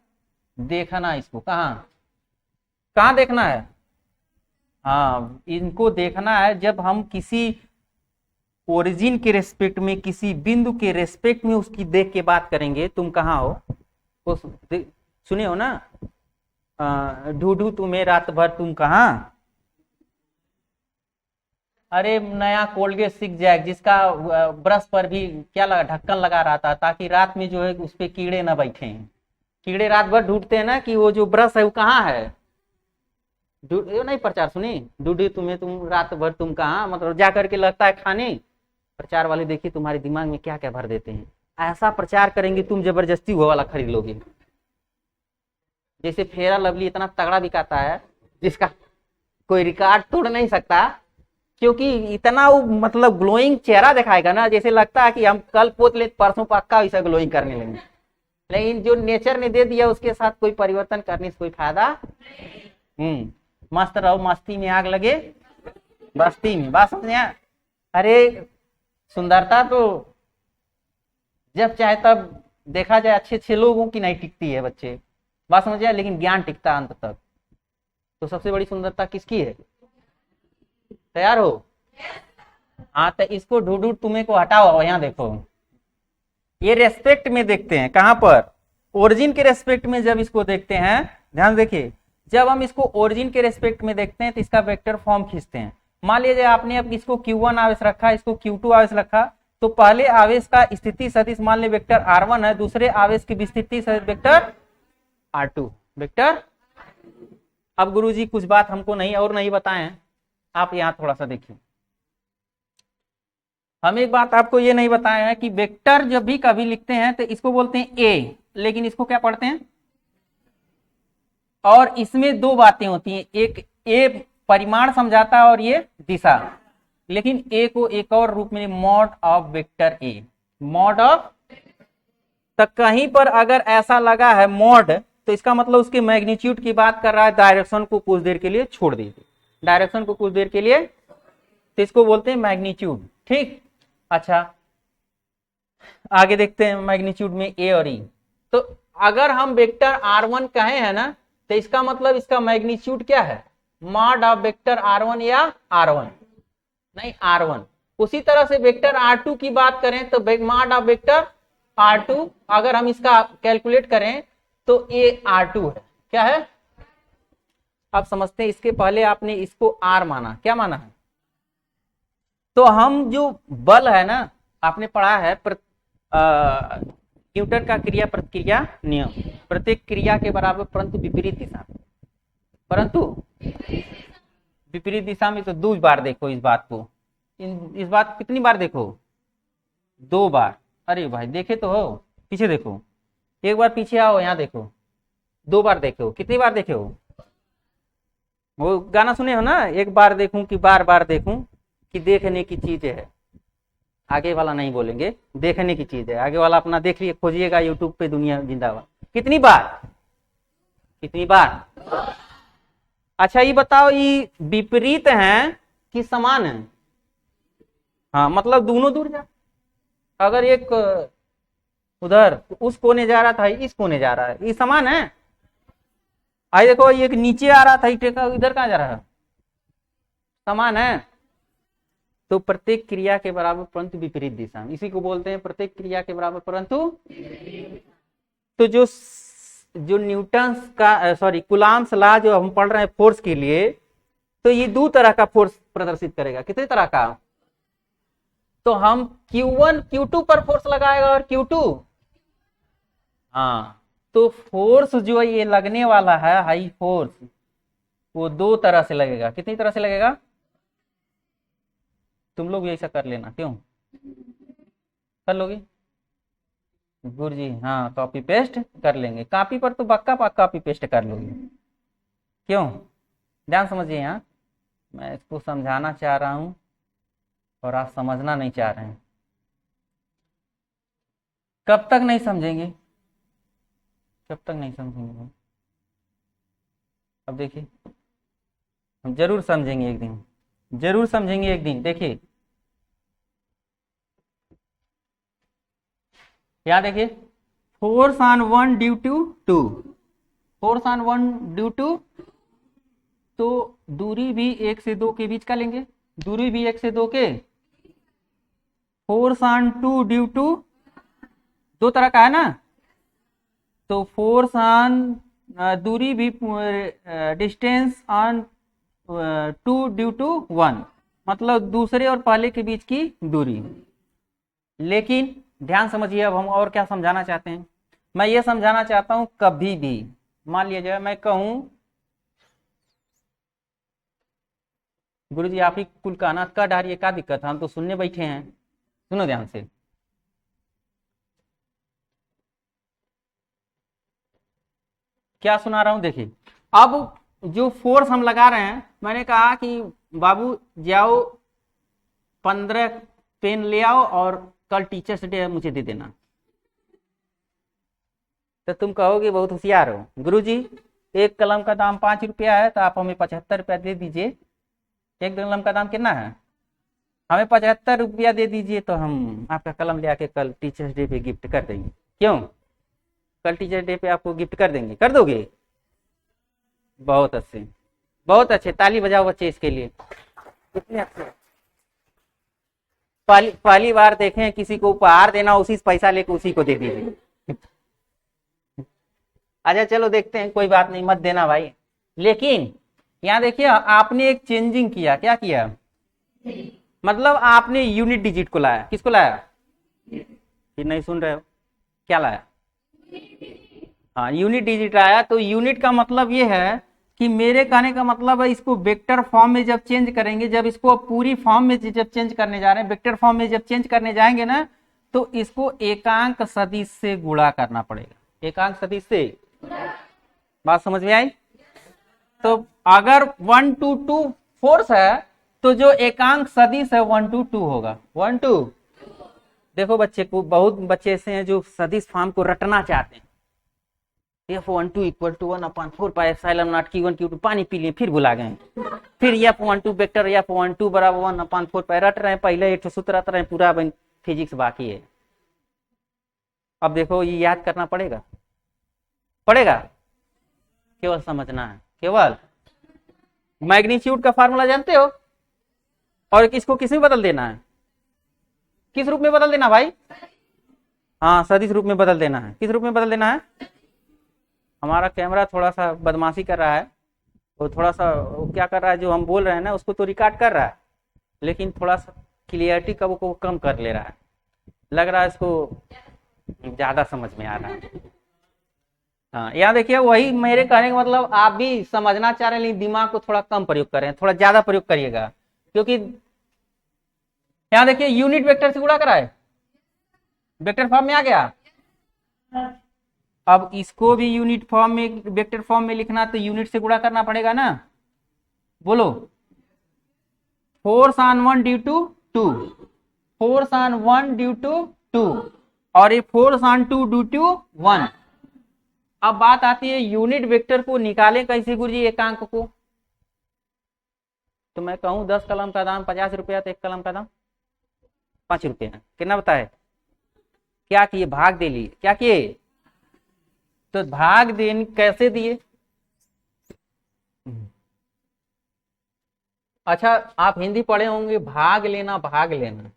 देखना इसको कहां देखना है। हाँ, इनको देखना है जब हम किसी ओरिजिन के रेस्पेक्ट में, किसी बिंदु के रेस्पेक्ट में उसकी देख के बात करेंगे। तुम कहाँ हो, तो सुने हो ना, ढूंढू तुम्हें रात भर तुम कहाँ। अरे नया कोलगेट सीख जाए, जिसका ब्रश पर भी क्या लगा, ढक्कन लगा रहा था, ताकि रात में जो है उस पे कीड़े ना बैठे हैं। कीड़े रात भर ढूंढते हैं ना कि वो जो ब्रश है वो कहाँ है। नहीं प्रचार सुनी, ढूंढू तुम्हें तुम रात भर तुम कहाँ, मतलब जा करके लगता है खाने। प्रचार वाले देखिए तुम्हारे दिमाग में क्या क्या भर देते हैं। ऐसा प्रचार करेंगे तुम जबरदस्ती वो वाला खरीद लोगे। जैसे फेरा लवली इतना तगड़ा बिकाता है जिसका कोई रिकॉर्ड तोड़ नहीं सकता, क्योंकि इतना वो मतलब ग्लोइंग चेहरा दिखाएगा ना, जैसे लगता है कि हम कल पोत ले परसों पक्का वैसा ग्लोइंग करने लेंगे। लेकिन जो नेचर ने दे दिया उसके साथ कोई परिवर्तन करने से कोई फायदा। मस्त रहो, मस्ती में आग लगे बस्ती में, बात समझ। अरे सुंदरता तो जब चाहे तब देखा जाए, अच्छे अच्छे लोगों की नहीं टिकती है बच्चे, बात समझ जाए, लेकिन ज्ञान टिकता अंत तक। तो सबसे बड़ी सुंदरता किसकी है? तैयार हो? हाँ, तो इसको ढूंढ तुम्हें को हटाओ। यहाँ देखो, ये रेस्पेक्ट में देखते हैं। कहां पर? ओरिजिन के रेस्पेक्ट में जब इसको देखते हैं, ध्यान देखिए, जब हम इसको ओरिजिन के रेस्पेक्ट में देखते हैं तो इसका वेक्टर फॉर्म खींचते हैं। मान लीजिए आपने अब इसको Q1 आवेश रखा, इसको Q2 आवेश रखा, तो पहले आवेश का स्थिति सदिश मान लीजिए वेक्टर R1 है, दूसरे आवेश की स्थिति सदिश वेक्टर R2 वेक्टर। अब गुरुजी कुछ बात हमको नहीं बताए हैं, आप यहाँ थोड़ा सा देखिए। हम एक बात आपको ये नहीं बताए हैं कि वेक्टर जब भी कभी लिखते हैं तो इसको बोलते हैं ए, लेकिन इसको क्या पढ़ते हैं? और इसमें 2 बातें होती हैं, एक ए परिमाण समझाता है और ये दिशा। लेकिन ए को एक और रूप में mod of vector A, mod of. तो कहीं पर अगर ऐसा लगा है मॉड, तो इसका मतलब उसके मैग्नीट्यूड की बात कर रहा है, डायरेक्शन को कुछ देर के लिए छोड़ दीजिए, डायरेक्शन को कुछ देर के लिए, तो इसको बोलते हैं मैग्नीट्यूड। ठीक, अच्छा आगे देखते हैं मैग्नीट्यूड में ए और ई। तो अगर हम वेक्टर R1 कहे हैं ना, तो इसका मतलब इसका मैग्नीट्यूड क्या है? मॉड ऑफ वेक्टर R1 या R1 नहीं R1। उसी तरह से वेक्टर R2 की बात करें तो मॉड ऑफ वेक्टर R2, अगर हम इसका कैलकुलेट करें तो ये R2 है। क्या है? अब समझते हैं। इसके पहले आपने इसको R माना, क्या माना है? तो हम जो बल है ना, आपने पढ़ा है न्यूटन का क्रिया प्रतिक्रिया नियम, प्रत्येक क्रिया के बराबर परंतु विपरीत दिशा। परंतु विपरीत दिशा में। तो 2 बार देखो इस बात को, इस बात को कितनी बार देखो? 2 बार। अरे भाई देखे तो हो, पीछे देखो, एक बार पीछे आओ, यहाँ देखो, 2 बार देखे हो। कितनी बार देखे हो? वो गाना सुने हो ना, एक बार देखूं कि बार बार देखूं, कि देखने की चीज है। आगे वाला नहीं बोलेंगे, देखने की चीज है। आगे वाला अपना देख लिए, खोजिएगा यूट्यूब पे, दुनिया जिंदाबाद। कितनी बार? कितनी बार? अच्छा ये बताओ, ये विपरीत हैं कि समान है? हाँ, मतलब दोनों दूर जा। अगर एक उधर उस कोने जा रहा था, इस कोने जा रहा है, ये समान है? आई देखो, एक नीचे आ रहा था, इधर कहाँ जा रहा है? समान है। तो प्रत्येक क्रिया के बराबर परंतु विपरीत दिशा, इसी को बोलते हैं प्रत्येक क्रिया के बराबर परंतु। तो जो न्यूटन का कुलाम्स लॉ जो हम पढ़ रहे हैं फोर्स के लिए, तो ये 2 तरह का फोर्स प्रदर्शित करेगा। कितने तरह का? तो हम Q1 Q2 पर फोर्स लगाएगा और Q2, हाँ, तो फोर्स जो ये लगने वाला है हाई फोर्स, वो 2 तरह से लगेगा। कितनी तरह से लगेगा? तुम लोग भी ऐसा कर लेना। क्यों कर लोगे गुरु जी? हाँ, कॉपी पेस्ट कर लेंगे। कॉपी पर तो पक्का कॉपी पेस्ट कर लोगे। क्यों? ध्यान समझिए, यहाँ मैं इसको समझाना चाह रहा हूं और आप समझना नहीं चाह रहे हैं। कब तक नहीं समझेंगे? कब तक नहीं समझेंगे? अब देखिए, हम जरूर समझेंगे एक दिन, जरूर समझेंगे एक दिन। देखिए यहाँ देखिए, force on 1 due to 2, force on 1 due to, तो दूरी भी 1 से 2 के बीच का लेंगे, दूरी भी 1 से 2 के। फोर्स ऑन 2 ड्यू टू, 2 तरह का है ना, तो फोर्स ऑन दूरी भी डिस्टेंस ऑन 2 ड्यू टू 1, मतलब दूसरे और पहले के बीच की दूरी। लेकिन ध्यान समझिए, अब हम और क्या समझाना चाहते हैं। मैं ये समझाना चाहता हूं, कभी भी मान लिया जाए मैं कहूं गुरुजी आप ही कुल कहना का डारिए, क्या दिक्कत है, हम तो सुनने बैठे हैं। सुनो ध्यान से, क्या सुना रहा हूं देखिए। अब जो फोर्स हम लगा रहे हैं, मैंने कहा कि बाबू जाओ 15 पेन ले आओ और कल टीचर्स डे मुझे दे देना। तो तुम कहोगे बहुत होशियार हो गुरुजी, एक कलम का दाम 5 रुपया है, तो आप हमें 75 रुपया दे दीजिए। एक कलम का दाम कितना है? हमें 75 रुपया दे दीजिए, तो हम आपका कलम ले आके कल टीचर्स डे पे गिफ्ट कर देंगे। क्यों? कल टीचर्स डे पे आपको गिफ्ट कर देंगे, कर दोगे? बहुत अच्छे, बहुत अच्छे, ताली बजाओ बच्चे इसके लिए, कितने अच्छे। पहली बार देखें किसी को उपहार देना, उसी से पैसा लेके उसी को दे दीजिए। अच्छा चलो देखते हैं, कोई बात नहीं, मत देना भाई। लेकिन यहाँ देखिए, आपने एक चेंजिंग किया। क्या किया? मतलब आपने यूनिट डिजिट को लाया। किसको लाया? फिर नहीं सुन रहे हो, क्या लाया? हाँ, यूनिट डिजिट आया। तो यूनिट का मतलब ये है कि मेरे कहने का मतलब है, इसको वेक्टर फॉर्म में जब चेंज करेंगे, जब इसको पूरी फॉर्म में जब चेंज करने जा रहे हैं, वेक्टर फॉर्म में जब चेंज करने जाएंगे ना, तो इसको एकांक सदिश से गुणा करना पड़ेगा। एकांक सदिश से, बात समझ में आई? तो अगर 1 to 2 फोर्स है, तो जो एकांक सदिश है 1 to 2 होगा। 1 to, देखो बच्चे को, बहुत बच्चे ऐसे हैं जो सदिश फॉर्म को रटना चाहते हैं। F12 equal to 1/4 pi epsilon not Q1 Q2, पानी पी लिए फिर भुला गए। फिर F12 वेक्टर F12 बराबर 1/4 पाई, रट रहे हैं, पहले एक सूत्र रट रहे हैं, पूरा फिजिक्स बाकी है। अब देखो ये याद करना पड़ेगा, पड़ेगा, केवल समझना है। केवल मैग्नीट्यूड का फार्मूला जानते हो, और इसको किस में बदल देना है? किस रूप में बदल देना भाई? हाँ, सदिश रूप में बदल देना है। किस रूप में बदल देना है? हमारा कैमरा थोड़ा सा बदमाशी कर रहा है, वो थोड़ा सा क्या कर रहा है, जो हम बोल रहे हैं ना उसको तो रिकॉर्ड कर रहा है, लेकिन थोड़ा सा क्लियरिटी का वो कम कर ले रहा है। लग रहा है इसको ज्यादा समझ में आ रहा है। हाँ, यहाँ देखिए वही मेरे कहने का मतलब आप भी समझना चाह रहे हैं, लेकिन दिमाग को थोड़ा कम प्रयोग करें, थोड़ा ज्यादा प्रयोग करिएगा, क्योंकि यहाँ देखिए यूनिट वेक्टर से गुणा करा है, वेक्टर फॉर्म में आ गया। अब इसको भी यूनिट फॉर्म में, वेक्टर फॉर्म में लिखना तो यूनिट से गुणा करना पड़ेगा ना। बोलो, force on 1 due to 2, force on 1 due to 2, और ये फोर्स ऑन 2 ड्यू टू 1। अब बात आती है यूनिट वेक्टर को निकालें कैसे गुरुजी एकांक को। तो मैं कहूं 10 कलम का दाम 50 रुपया, तो 1 कलम का दाम 5 रुपया, कितना बताए? क्या किए? भाग दे लिए। क्या किए? तो भाग देने कैसे दिए? अच्छा, आप हिंदी पढ़े होंगे, भाग लेना, भाग लेना,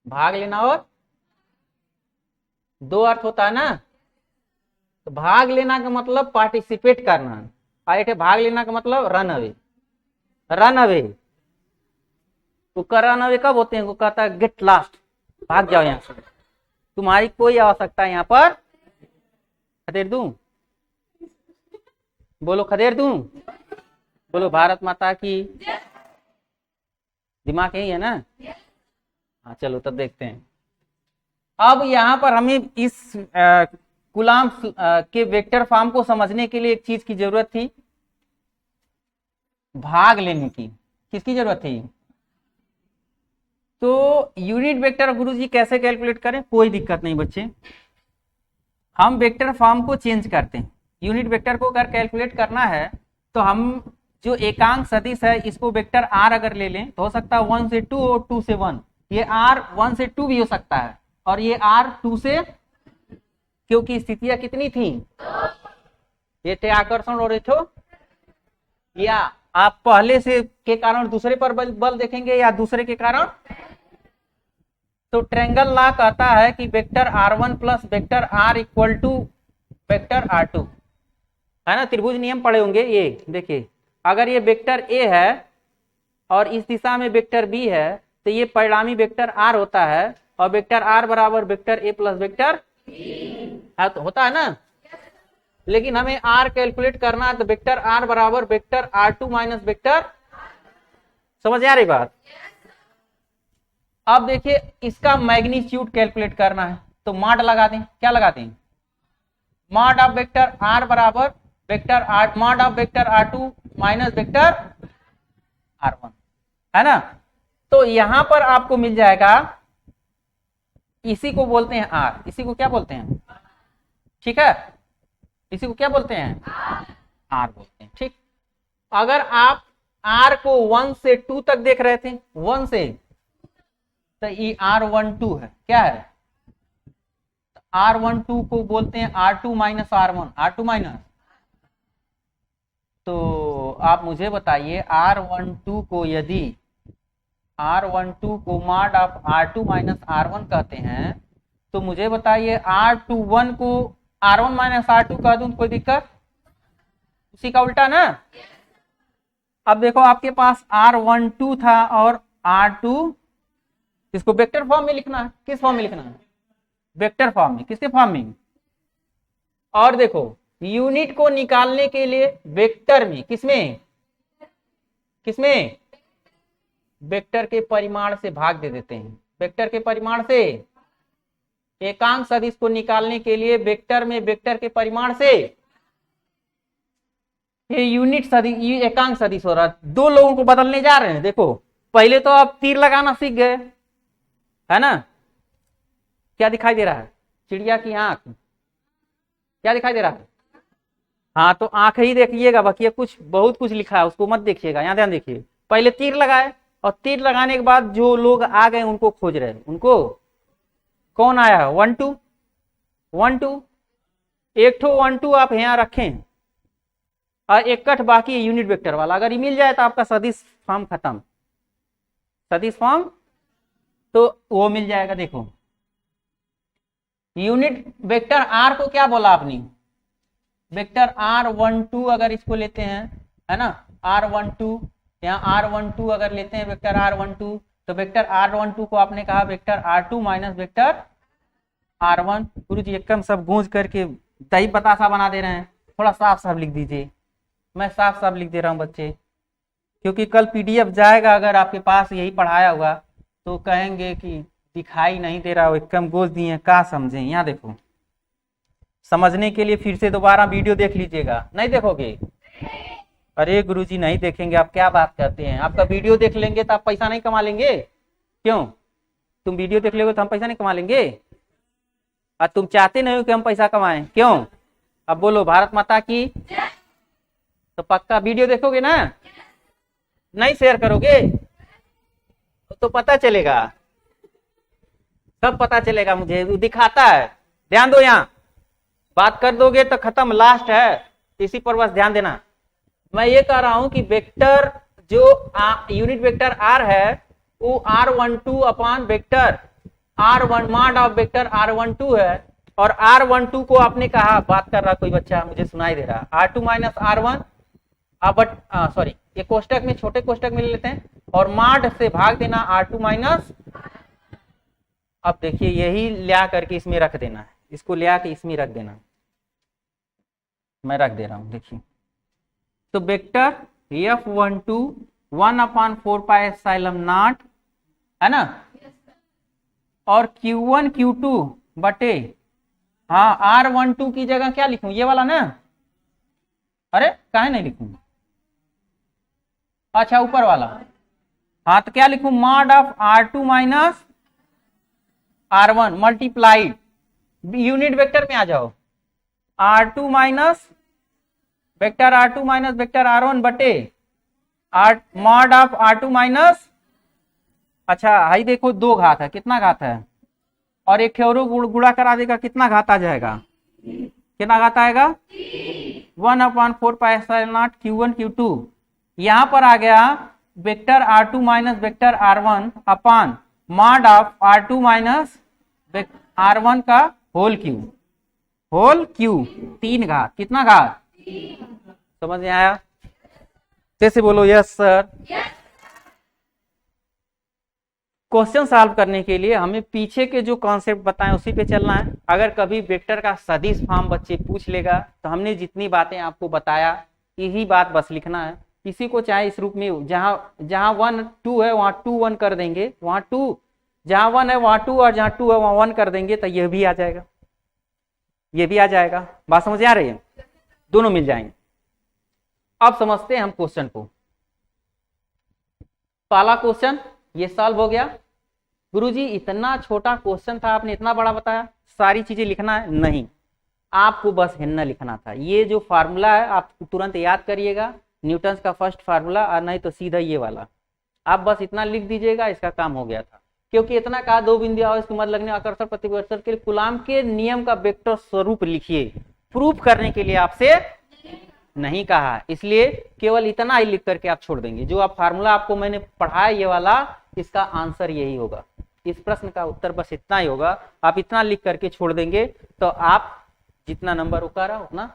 भाग लेना और दो अर्थ होता है ना। तो भाग लेना का मतलब पार्टिसिपेट करना, और भाग लेना का मतलब run away, run away. Run away कब होते हैं? वो कहता है गेट लास्ट, भाग जाओ यहाँ से, तुम्हारी कोई आवश्यकता यहाँ पर। खदेड़ दूं? बोलो खदेड़ दूं? बोलो भारत माता की। दिमाग यही है ना? हाँ चलो तब देखते हैं। अब यहाँ पर हमें इस कूलाम के वेक्टर फॉर्म को समझने के लिए एक चीज की जरूरत थी, भाग लेने की। किसकी जरूरत थी? तो यूनिट वेक्टर गुरुजी कैसे कैलकुलेट करें? कोई दिक्कत नहीं बच्चे, हम वेक्टर फॉर्म को चेंज करते हैं। यूनिट वेक्टर को अगर कैलकुलेट करना है तो हम जो एकांक सदिश है इसको वेक्टर आर अगर ले लें तो हो सकता है 1 से 2 और 2 से 1। ये आर 1 से 2 भी हो सकता है, और ये आर 2 से, क्योंकि स्थितियां कितनी थी? ये थे आकर्षण और ये थो, या आप पहले से के कारण दूसरे पर बल देखेंगे या दूसरे के कारण। तो ट्रायंगल लॉ कहता है कि vector r1 plus vector r equal to vector r2 है ना। त्रिभुज नियम पढ़े होंगे। ये देखिए, अगर ये वेक्टर a है और इस दिशा में वेक्टर b है तो ये परिणामी वेक्टर r होता है, और वेक्टर r बराबर वेक्टर a प्लस वेक्टर है, तो होता है ना। लेकिन हमें r कैलकुलेट करना है तो वेक्टर r बराबर वेक्टर r2 माइनस वेक्टर, समझ आ रही बात? अब देखिए इसका मैग्नीट्यूड कैलकुलेट करना है तो मॉड लगा दें। क्या लगाते हैं? मॉड ऑफ वेक्टर r बराबर vector r, mod of vector r2 minus vector r1, है ना। तो यहां पर आपको मिल जाएगा, इसी को बोलते हैं r, इसी को क्या बोलते हैं? ठीक है, इसी को क्या बोलते हैं? r बोलते हैं। ठीक, अगर आप r को 1 से 2 तक देख रहे थे, 1 से, तो ये r12 है। क्या है? r12 को बोलते हैं r2 minus r1, r2 minus. तो आप मुझे बताइए r12 को यदि r12 को mod of r2 minus r1 कहते हैं, तो मुझे बताइए r21 को r1 माइनस r2 कह दूं, कोई दिक्कत? उसी का उल्टा ना। अब देखो आपके पास r12 था और r2, इसको वेक्टर फॉर्म में लिखना है। किस फॉर्म में लिखना है? वेक्टर फॉर्म में। किसके फॉर्म में? और देखो यूनिट को निकालने के लिए वेक्टर में, किसमें? किसमें? वेक्टर के परिमाण से भाग दे देते हैं। वेक्टर के परिमाण से, एकांक सदिश को निकालने के लिए वेक्टर में वेक्टर के परिमाण से, ये यूनिट सदिश, ये एकांक सदिश हो रहा है। दो लोगों को बदलने जा रहे हैं। देखो पहले तो आप तीर लगाना सीख गए, है ना। क्या दिखाई दे रहा है? चिड़िया की आंख। क्या दिखाई दे रहा है? हाँ, तो आंख ही देखिएगा, बाकी कुछ बहुत कुछ लिखा है उसको मत देखिएगा। यहाँ ध्यान देखिए, पहले तीर लगाए और तीर लगाने के बाद जो लोग आ गए उनको खोज रहे हैं। उनको कौन आया है? 1 2 1 2, एक ठो 1 2 आप यहाँ रखें और एक कट बाकी है यूनिट वेक्टर वाला। अगर ये मिल जाए तो आपका सदिश फॉर्म खत्म। सदिश फॉर्म तो वो मिल जाएगा। देखो यूनिट वेक्टर r को क्या बोला आपने? वेक्टर r12 अगर इसको लेते हैं, है ना, r12, यहाँ r12 अगर लेते हैं वेक्टर r12, तो वेक्टर r12 को आपने कहा vector r2 minus vector r1। गुरु जी एकदम सब गूंज करके दही बतासा बना दे रहे हैं, थोड़ा साफ साफ लिख दीजिए। मैं साफ साफ लिख दे रहा हूँ बच्चे, क्योंकि कल पीडीएफ जाएगा, अगर आपके पास यही पढ़ाया हुआ तो कहेंगे कि दिखाई नहीं दे रहा, एकदम गोज दिए, क्या समझे। यहाँ देखो, समझने के लिए फिर से दोबारा वीडियो देख लीजिएगा। नहीं देखोगे? अरे गुरुजी नहीं देखेंगे, आप क्या बात करते हैं। आपका वीडियो देख लेंगे तो आप पैसा नहीं कमा लेंगे? क्यों? तुम वीडियो देख लेगे तो हम पैसा नहीं कमा लेंगे? और तुम चाहते नहीं हो कि हम पैसा कमाएं, क्यों? अब बोलो भारत माता की। तो पक्का वीडियो देखोगे ना? नहीं शेयर करोगे तो पता चलेगा, सब पता चलेगा। मुझे दिखाता है, ध्यान दो। यहाँ बात कर दोगे तो खत्म, लास्ट है, इसी पर बस ध्यान देना। मैं ये कह रहा हूं कि वेक्टर जो यूनिट वेक्टर आर है वो r12 upon vector r1 mod of vector r12 है, और r12 को आपने कहा, बात कर रहा कोई बच्चा, मुझे सुनाई दे रहा, r2 minus r1, but sorry ये कोष्टक में, छोटे कोष्टक में ले लेते हैं, और मॉड से भाग देना r2 माइनस। अब देखिए यही लिया करके इसमें रख देना है, इसको लिया के इसमें रख देना, मैं रख दे रहा हूं। देखिए तो vector f12 1 upon 4 pi epsilon not है ना, और q1 q2 बटे, हाँ r12 की जगह क्या लिखूं, ये वाला ना? अरे काहे नहीं लिखूं? अच्छा ऊपर वाला, हाँ तो क्या लिखूं, mod of r2 minus r1 multiplied, unit vector में आ जाओ, r2 minus vector r2 minus vector r1 बटे मॉड ऑफ r2 माइनस, अच्छा हाई देखो 2 घात है, कितना घात है, और एक और गुणा करा देगा, कितना घात आ जाएगा, कितना घात आएगा, 1 upon 4 pi epsilon not q1 q2। यहां पर आ गया vector r2 minus vector r1 upon mod of r2 minus r1 का होल क्यू 3 घात, कितना घात, समझ में आया? जैसे बोलो यस सर। क्वेश्चन सॉल्व करने के लिए हमें पीछे के जो कॉन्सेप्ट बताएं उसी पे चलना है। अगर कभी वेक्टर का सदिश फॉर्म बच्चे पूछ लेगा तो हमने जितनी बातें आपको बताया यही बात बस लिखना है। किसी को चाहे इस रूप में, जहां 1 2 है वहां 2 1 कर देंगे, वहां 2, जहां 1 है वहां 2, और जहां 2 है वहां 1 कर देंगे, तो ये भी आ जाएगा, ये भी आ जाएगा। बात समझ आ रही है? दोनों मिल जाएंगे। अब समझते हैं हम क्वेश्चन को। पहला क्वेश्चन ये सॉल्व हो गया। गुरुजी इतना छोटा क्वेश्चन था, आपने इतना बड़ा बताया, सारी चीजें लिखना है? नहीं, आपको बस हिन्ना लिखना था। ये जो फार्मूला है आप तुरंत याद करिएगा, न्यूटन का फर्स्ट फार्मूला, और नहीं तो सीधा ये वाला, आप बस इतना लिख दीजिएगा, इसका काम हो गया था। क्योंकि इतना कहा, 2 बिंदु आओ इसकी मत लगने आकर्षण प्रतिकर्षण के लिए कूलाम के नियम का वेक्टर स्वरूप लिखिए। प्रूफ करने के लिए आपसे नहीं कहा, इसलिए केवल इतना ही लिख करके आप छोड़ देंगे। जो आप फार्मूला आपको मैंने पढ़ाया ये वाला, इसका आंसर यही होगा, इस प्रश्न का उत्तर बस इतना ही होगा। आप इतना लिख करके छोड़ देंगे तो आप जितना नंबर उकारा उतना।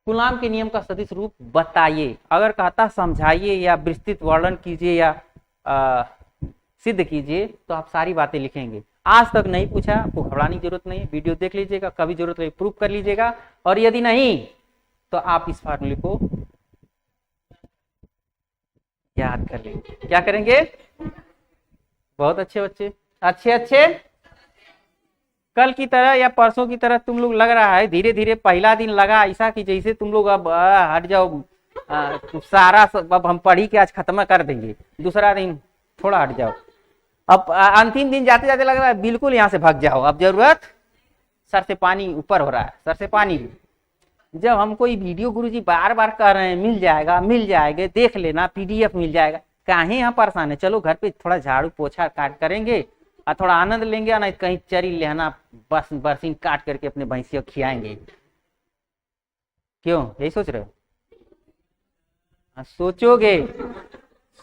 कूलाम के नियम का सदिश रूप बताइए, अगर कहता समझाइए या विस्तृत वर्णन कीजिए या सिद्ध कीजिए, तो आप सारी बातें लिखेंगे। आज तक नहीं पूछा, आपको घबराने की जरूरत नहीं, वीडियो देख लीजिएगा, कभी जरूरत लगे प्रूफ कर लीजिएगा, और यदि नहीं तो आप इस फार्मूले को याद कर लेंगे। क्या करेंगे? बहुत अच्छे बच्चे, अच्छे कल की तरह या परसों की तरह तुम लोग लग रहा है धीरे धीरे। पहला दिन लगा ऐसा कि जैसे तुम लोग अब हट जाओ, सारा अब हम पढ़ी के आज खत्म कर देंगे, दूसरा दिन थोड़ा हट जाओ। अब अंतिम दिन जाते जाते लग रहा है बिल्कुल यहाँ से भाग जाओ, अब जरूरत, सर से पानी ऊपर हो रहा है, सर से पानी। जब हम कोई वीडियो गुरुजी बार बार कह रहे हैं मिल जाएगा, देख लेना, पीडीएफ मिल जाएगा, काहे यहाँ परेशान है? चलो घर पे थोड़ा झाड़ू पोछा काट करेंगे और थोड़ा आनंद लेंगे, नहीं कहीं चरी लेना बस बरसीन काट करके अपने भैंसियों खिलाएंगे। क्यों यही सोच रहे हो?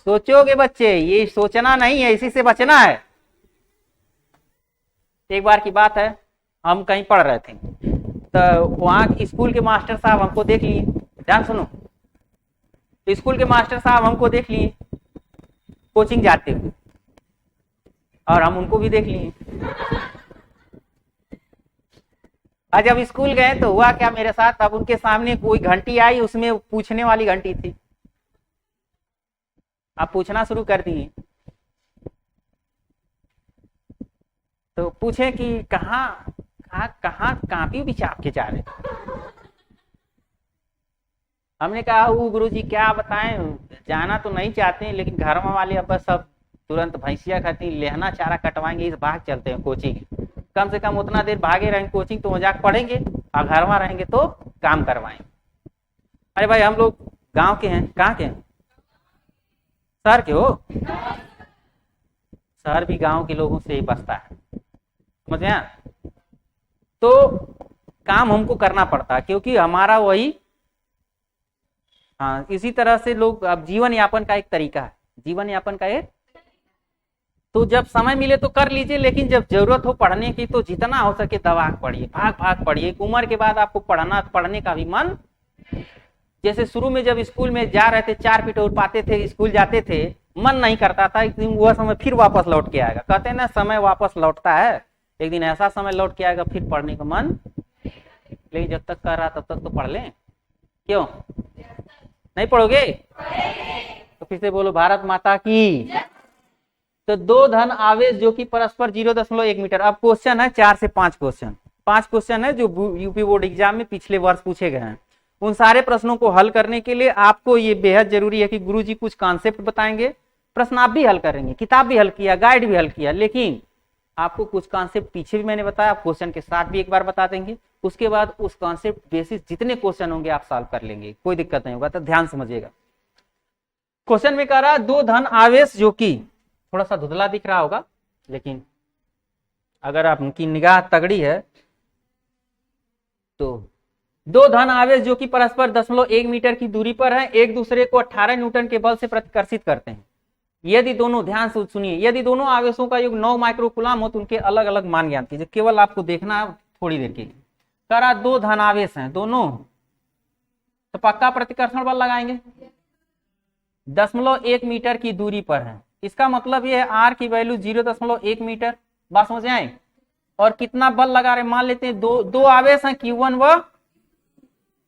सोचोगे बच्चे, ये सोचना नहीं है, इसी से बचना है। एक बार की बात है, हम कहीं पढ़ रहे थे तो वहां स्कूल के मास्टर साहब हमको देख लिए, ध्यान सुनो, स्कूल के मास्टर साहब हमको देख लिए कोचिंग जाते हुए, और हम उनको भी देख लिए। और जब स्कूल गए तो हुआ क्या मेरे साथ, अब उनके सामने कोई घंटी आई, उसमें पूछने वाली घंटी थी। आप पूछना शुरू कर दिए, तो पूछे कि कहाँ कहाँ कहाँ कापी भी चाप के जा रहे। हमने कहा वो गुरुजी क्या बताएं, जाना तो नहीं चाहते हैं, लेकिन घर वाले अब बस सब तुरंत भैंसिया खाती लेहना चारा कटवाएंगे, इस भाग चलते हैं कोचिंग। कम से कम उतना देर भागे रहेंगे कोचिंग तो मजाक पढ़ेंगे, और घर में रहेंगे तो काम करवाएंगे। अरे भाई हम लोग गांव के हैं, कहाँ के हैं? शहर के हो? शहर भी गांव के लोगों से ही बसता है, समझ गए? तो काम हमको करना पड़ता है, क्योंकि हमारा वही, हाँ इसी तरह से लोग, अब जीवन यापन का एक तरीका है, जीवन यापन का एक, तो जब समय मिले तो कर लीजिए, लेकिन जब जरूरत हो पढ़ने की तो जितना हो सके दबा पढ़िए, भाग भाग पढ़िए। एक उम्र के बाद आपको पढ़ने का भी मन, जैसे शुरू में जब स्कूल में जा रहे थे 4 फीट और पाते थे, स्कूल जाते थे, मन नहीं करता था, एक दिन वह समय फिर वापस लौट के आएगा। कहते हैं ना समय वापस लौटता है, एक दिन ऐसा समय लौट के आएगा फिर पढ़ने का मन। लेकिन जब तक कर रहा तब तक तो पढ़ लें, क्यों नहीं पढ़ोगे? तो फिर से बोलो भारत माता की। तो 2 धन आवेश जो कि परस्पर 0.1 मीटर। अब क्वेश्चन है 4 से 5 क्वेश्चन, 5 क्वेश्चन है जो यूपी बोर्ड एग्जाम में पिछले वर्ष पूछे गए हैं। उन सारे प्रश्नों को हल करने के लिए आपको ये बेहद जरूरी है कि गुरुजी कुछ कॉन्सेप्ट बताएंगे, प्रश्न आप भी हल करेंगे, किताब भी हल किया, गाइड भी हल किया, लेकिन आपको कुछ कॉन्सेप्ट पीछे भी मैंने बताया, क्वेश्चन के साथ भी एक बार बता देंगे। उसके बाद उस कॉन्सेप्ट बेसिस जितने क्वेश्चन होंगे आप सॉल्व कर लेंगे, कोई दिक्कत नहीं होगा। तो ध्यान समझिएगा, क्वेश्चन में कह रहा 2 धन आवेश जो कि थोड़ा सा धुंधला दिख रहा होगा, लेकिन अगर आपकी निगाह तगड़ी है तो 2 धन आवेश जो कि परस्पर 0.1 मीटर की दूरी पर है, एक दूसरे को 18 न्यूटन के बल से प्रतिकर्षित करते हैं। यदि दोनों, ध्यान से सुनिए, यदि दोनों आवेशों का योग 9 माइक्रोकुलाम हो तो उनके अलग अलग मान ज्ञात कीजिए। केवल आपको देखना है थोड़ी देर के लिए। कह रहा 2 धन आवेश हैं दोनों, तो पक्का प्रतिकर्षण बल लगाएंगे। 0.1 मीटर की दूरी पर है, इसका मतलब ये है आर की वैल्यू 0.1 मीटर, बात समझ आए? और कितना बल लगा रहे, मान लेते हैं दो आवेश हैं Q1 व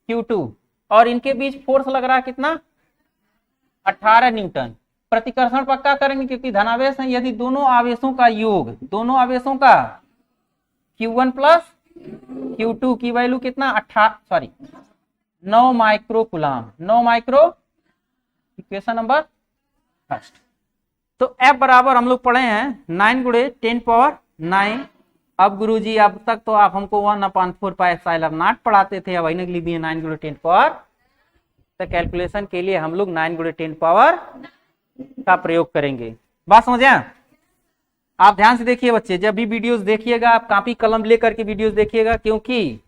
Q2, और इनके बीच फोर्स लग रहा है कितना, 18 न्यूटन। प्रतिकर्षण पक्का करेंगे क्योंकि धनावेश है। यदि दोनों आवेशों का योग, दोनों आवेशों का Q1 प्लस Q2 की वैल्यू कितना, 9 microcoulomb, 9 micro, equation number first. तो F बराबर हम लोग पढ़े हैं 9 × 10⁹। अब गुरुजी अब तक तो आप हमको 1/4 पाई एप्सिलॉन नॉट पढ़ाते थे, अब इन्हें लिख दिए 9 × 10⁻। तो कैलकुलेशन के लिए हम लोग 9 × 10⁻ का प्रयोग करेंगे। बात समझ आए? आप ध्यान से देखिए बच्चे, जब भी वीडियोस देखिएगा आप कॉपी कलम लेकर के वीडियोस देखिएगा, क्योंकि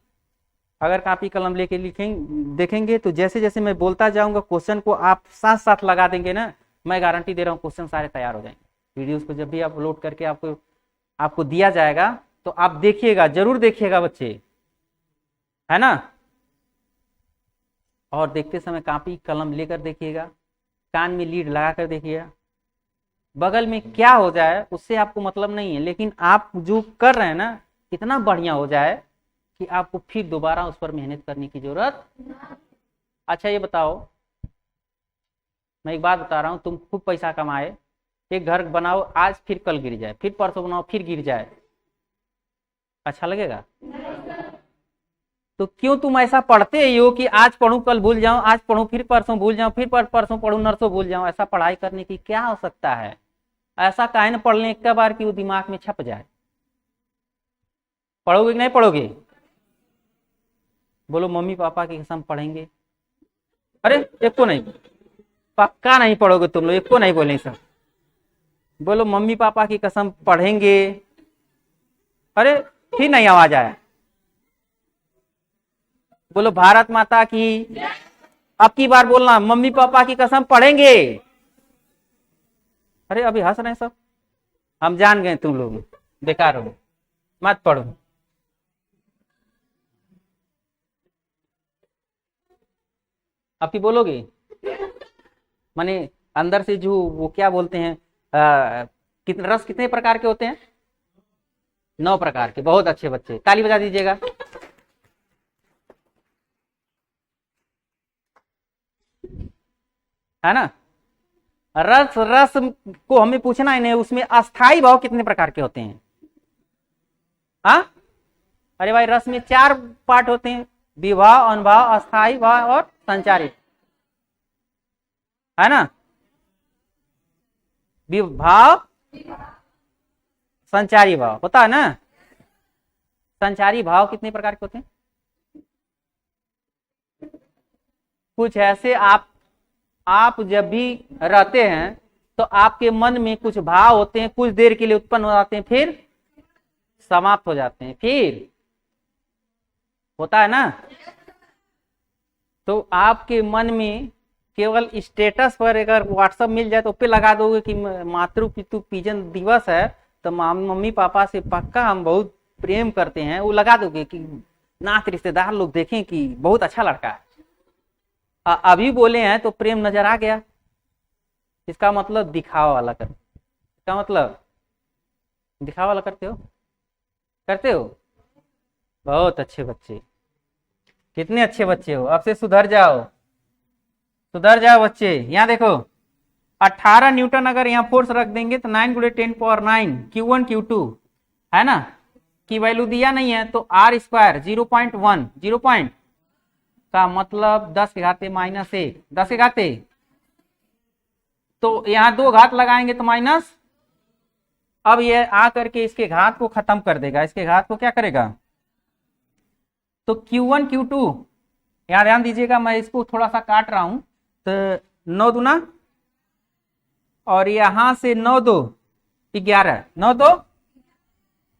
अगर कॉपी कलम लेके देखेंगे तो जैसे जैसे मैं बोलता जाऊंगा क्वेश्चन को आप साथ साथ लगा देंगे ना, मैं गारंटी दे रहा हूँ क्वेश्चन सारे तैयार हो जाएंगे। वीडियोस को जब भी अपलोड करके आपको दिया जाएगा तो आप देखिएगा, जरूर देखिएगा बच्चे, है ना? और देखते समय कॉपी कलम लेकर देखिएगा, कान में लीड लगा कर देखिएगा। बगल में क्या हो जाए उससे आपको मतलब नहीं है, लेकिन आप जो कर रहे हैं ना इतना बढ़िया हो जाए कि आपको फिर दोबारा उस पर मेहनत करने की जरूरत। अच्छा ये बताओ, मैं एक बात बता रहा हूं, तुम खूब पैसा कमाए, एक घर बनाओ, आज फिर कल गिर जाए, फिर परसों बनाओ फिर गिर जाए, अच्छा लगेगा? तो क्यों तुम ऐसा पढ़ते ही हो कि आज पढ़ूं कल भूल जाऊं, आज पढ़ूं फिर परसों भूल जाऊं, फिर परसों पढ़ूं नरसों भूल जाऊं? ऐसा पढ़ाई करने की क्या हो सकता है? ऐसा काहे न पढ़ लें एक बार कि वो दिमाग में छप जाए। पढ़ोगे कि नहीं पढ़ोगे? बोलो मम्मी पापा की कसम पढ़ेंगे? अरे एक को नहीं, पक्का नहीं पढ़ोगे तुम लोग, एक को नहीं बोले सर। बोलो मम्मी पापा की कसम पढ़ेंगे। अरे फिर नहीं आवाज आया। बोलो भारत माता की। अब की बार बोलना मम्मी पापा की कसम पढ़ेंगे। अरे अभी हंस रहे सब, हम जान गए तुम लोग बेकार हो, मत पढ़ो। अब की बोलोगे? माने अंदर से जो वो क्या बोलते हैं, कितने रस, कितने प्रकार के होते हैं? 9 प्रकार के। बहुत अच्छे बच्चे, ताली बजा दीजिएगा। है ना। रस रस को हमें पूछना ही नहीं, उसमें अस्थाई भाव कितने प्रकार के होते हैं? हाँ, अरे भाई रस में 4 पार्ट होते हैं, विभाव, अनुभाव, अस्थाई भाव और संचारी, है ना। विभाव, संचारी भाव होता है ना। संचारी भाव कितने प्रकार के होते हैं? कुछ ऐसे आप जब भी रहते हैं तो आपके मन में कुछ भाव होते हैं, कुछ देर के लिए उत्पन्न हो जाते हैं, फिर समाप्त हो जाते हैं, फिर होता है ना। तो आपके मन में केवल स्टेटस पर अगर व्हाट्सएप मिल जाए तो पे लगा दोगे कि मातृ पितु पूजन दिवस है, तो मम्मी पापा से पक्का हम बहुत प्रेम करते हैं, वो लगा दोगे कि नात रिश्तेदार लोग देखें कि बहुत अच्छा लड़का है। अभी बोले हैं तो प्रेम नजर आ गया, इसका मतलब दिखावा वाला कर, इसका मतलब दिखावा वाला करते हो, करते हो। बहुत अच्छे बच्चे, कितने अच्छे बच्चे हो, अब से सुधर जाओ, सुधर जाओ बच्चे। यहाँ देखो 18 न्यूटन अगर यहाँ फोर्स रख देंगे तो 9 × 10⁹ Q1 Q2 है ना, की वैल्यू दिया नहीं है, तो R स्क्वायर 0.1 0 पॉइंट का मतलब 10⁻⁻1 10⁻, तो यहाँ 2 घात लगाएंगे तो माइनस। अब ये आ करके इसके घात को खत्म कर देगा, इसके घात को क्या करेगा, तो Q1 Q2 यहाँ ध्यान दीजिएगा, मैं इसको थोड़ा सा काट रहा हूं, तो 9 दूना और यहां से 9 2 11 9 2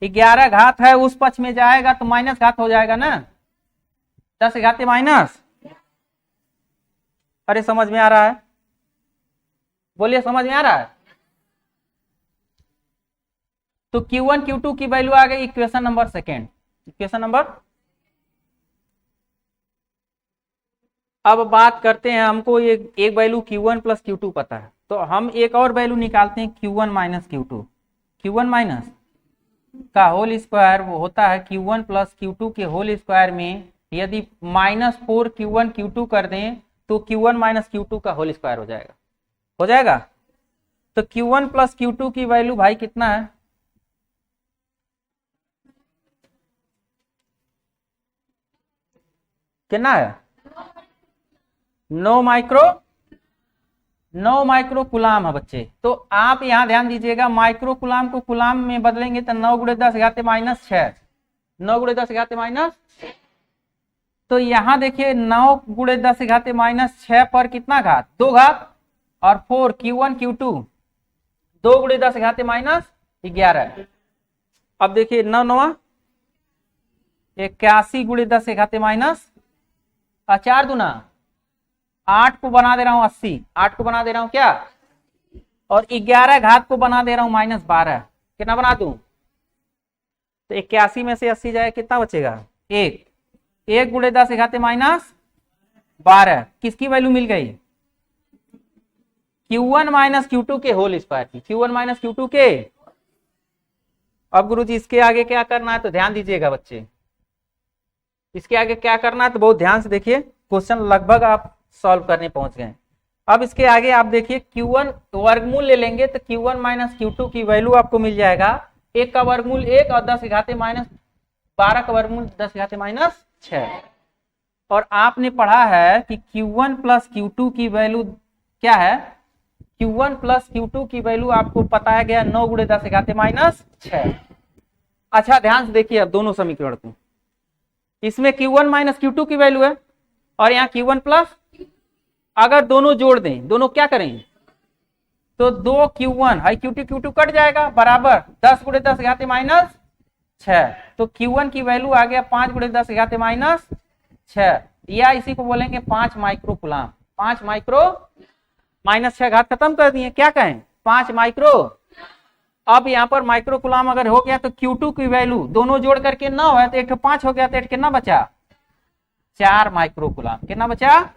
11 घात है, उस पक्ष में जाएगा तो माइनस घात हो जाएगा ना, 10⁻⁻। अरे समझ में आ रहा है, बोलिए समझ में आ रहा है। तो Q1 Q2 की वैल्यू आ गई इक्वेशन नंबर 2, इक्वेशन नंबर। अब बात करते हैं, हमको एक वैल्यू Q1 + Q2 पता है, तो हम एक और वैल्यू निकालते हैं Q1 - Q2। Q1 माइनस का होल स्क्वायर वो होता है Q1 + Q2 के होल स्क्वायर में यदि -4 Q1 Q2 कर दें तो Q1 - Q2 का होल स्क्वायर हो जाएगा, हो जाएगा। तो Q1 + Q2 की वैल्यू भाई कितना है, कितना है, 9 माइक्रो कुलाम है बच्चे। तो आप यहां ध्यान दीजिएगा, माइक्रो कुलाम को कुलाम में बदलेंगे तो 9 × 10⁻⁻6 9 × 10⁻⁻। तो यहां देखिए 9 × 10⁻⁻6 पर कितना घात, 2 घात, और 4 Q1 Q2 2 × 10⁻11। अब देखिए 9 9 81 × 10⁻, 4 दूना 8 को बना दे रहा हूं 80, 8 को बना दे रहा हूं क्या, और 11 घात को बना दे रहा हूं -12, कितना बना दूं, तो 81 में से 80 जाए कितना बचेगा, 1 × 10⁻12 किसकी वैल्यू मिल गई, Q1 - Q2 के होल स्क्वायर की, Q1 - Q2 के। अब गुरुजी इसके आगे क्या करना है, तो ध्यान दीजिएगा बच्चे, इसके आगे क्या करना है तो बहुत ध्यान से देखिए, क्वेश्चन लगभग आप सॉल्व करने पहुंच गए। अब इसके आगे आप देखिए Q1 वर्गमूल ले लेंगे तो Q1 - Q2 की वैल्यू आपको मिल जाएगा 1 का वर्गमूल 1 और 10⁻12 का वर्गमूल 10⁻6। और आपने पढ़ा है कि Q1 + Q2 की वैल्यू क्या है, Q1 + Q2 की वैल्यू आपको पता है गया 9 × 10⁻6। अच्छा ध्यान से देखिए, अब दोनों समीकरण को, इसमें Q1 - Q2 की वैल्यू है और यहाँ Q1 प्लस, अगर दोनों जोड़ दें, दोनों क्या करें, तो 2 Q1 है Q2 कट जाएगा, बराबर 10 × 10⁻6। तो Q1 की वैल्यू आ गया 5 × 10⁻6, या इसी को बोलेंगे 5 माइक्रो कुलाम, 5 माइक्रो, -6 घात खत्म कर दिए, क्या कहें 5 माइक्रो। अब यहाँ पर माइक्रो कुलाम अगर हो गया तो Q2 की वैल्यू दोनों जोड़ करके 9 है, तो 1 5 हो गया, तो 1 कितना बचा, 4 माइक्रो कुलाम, कितना बचा।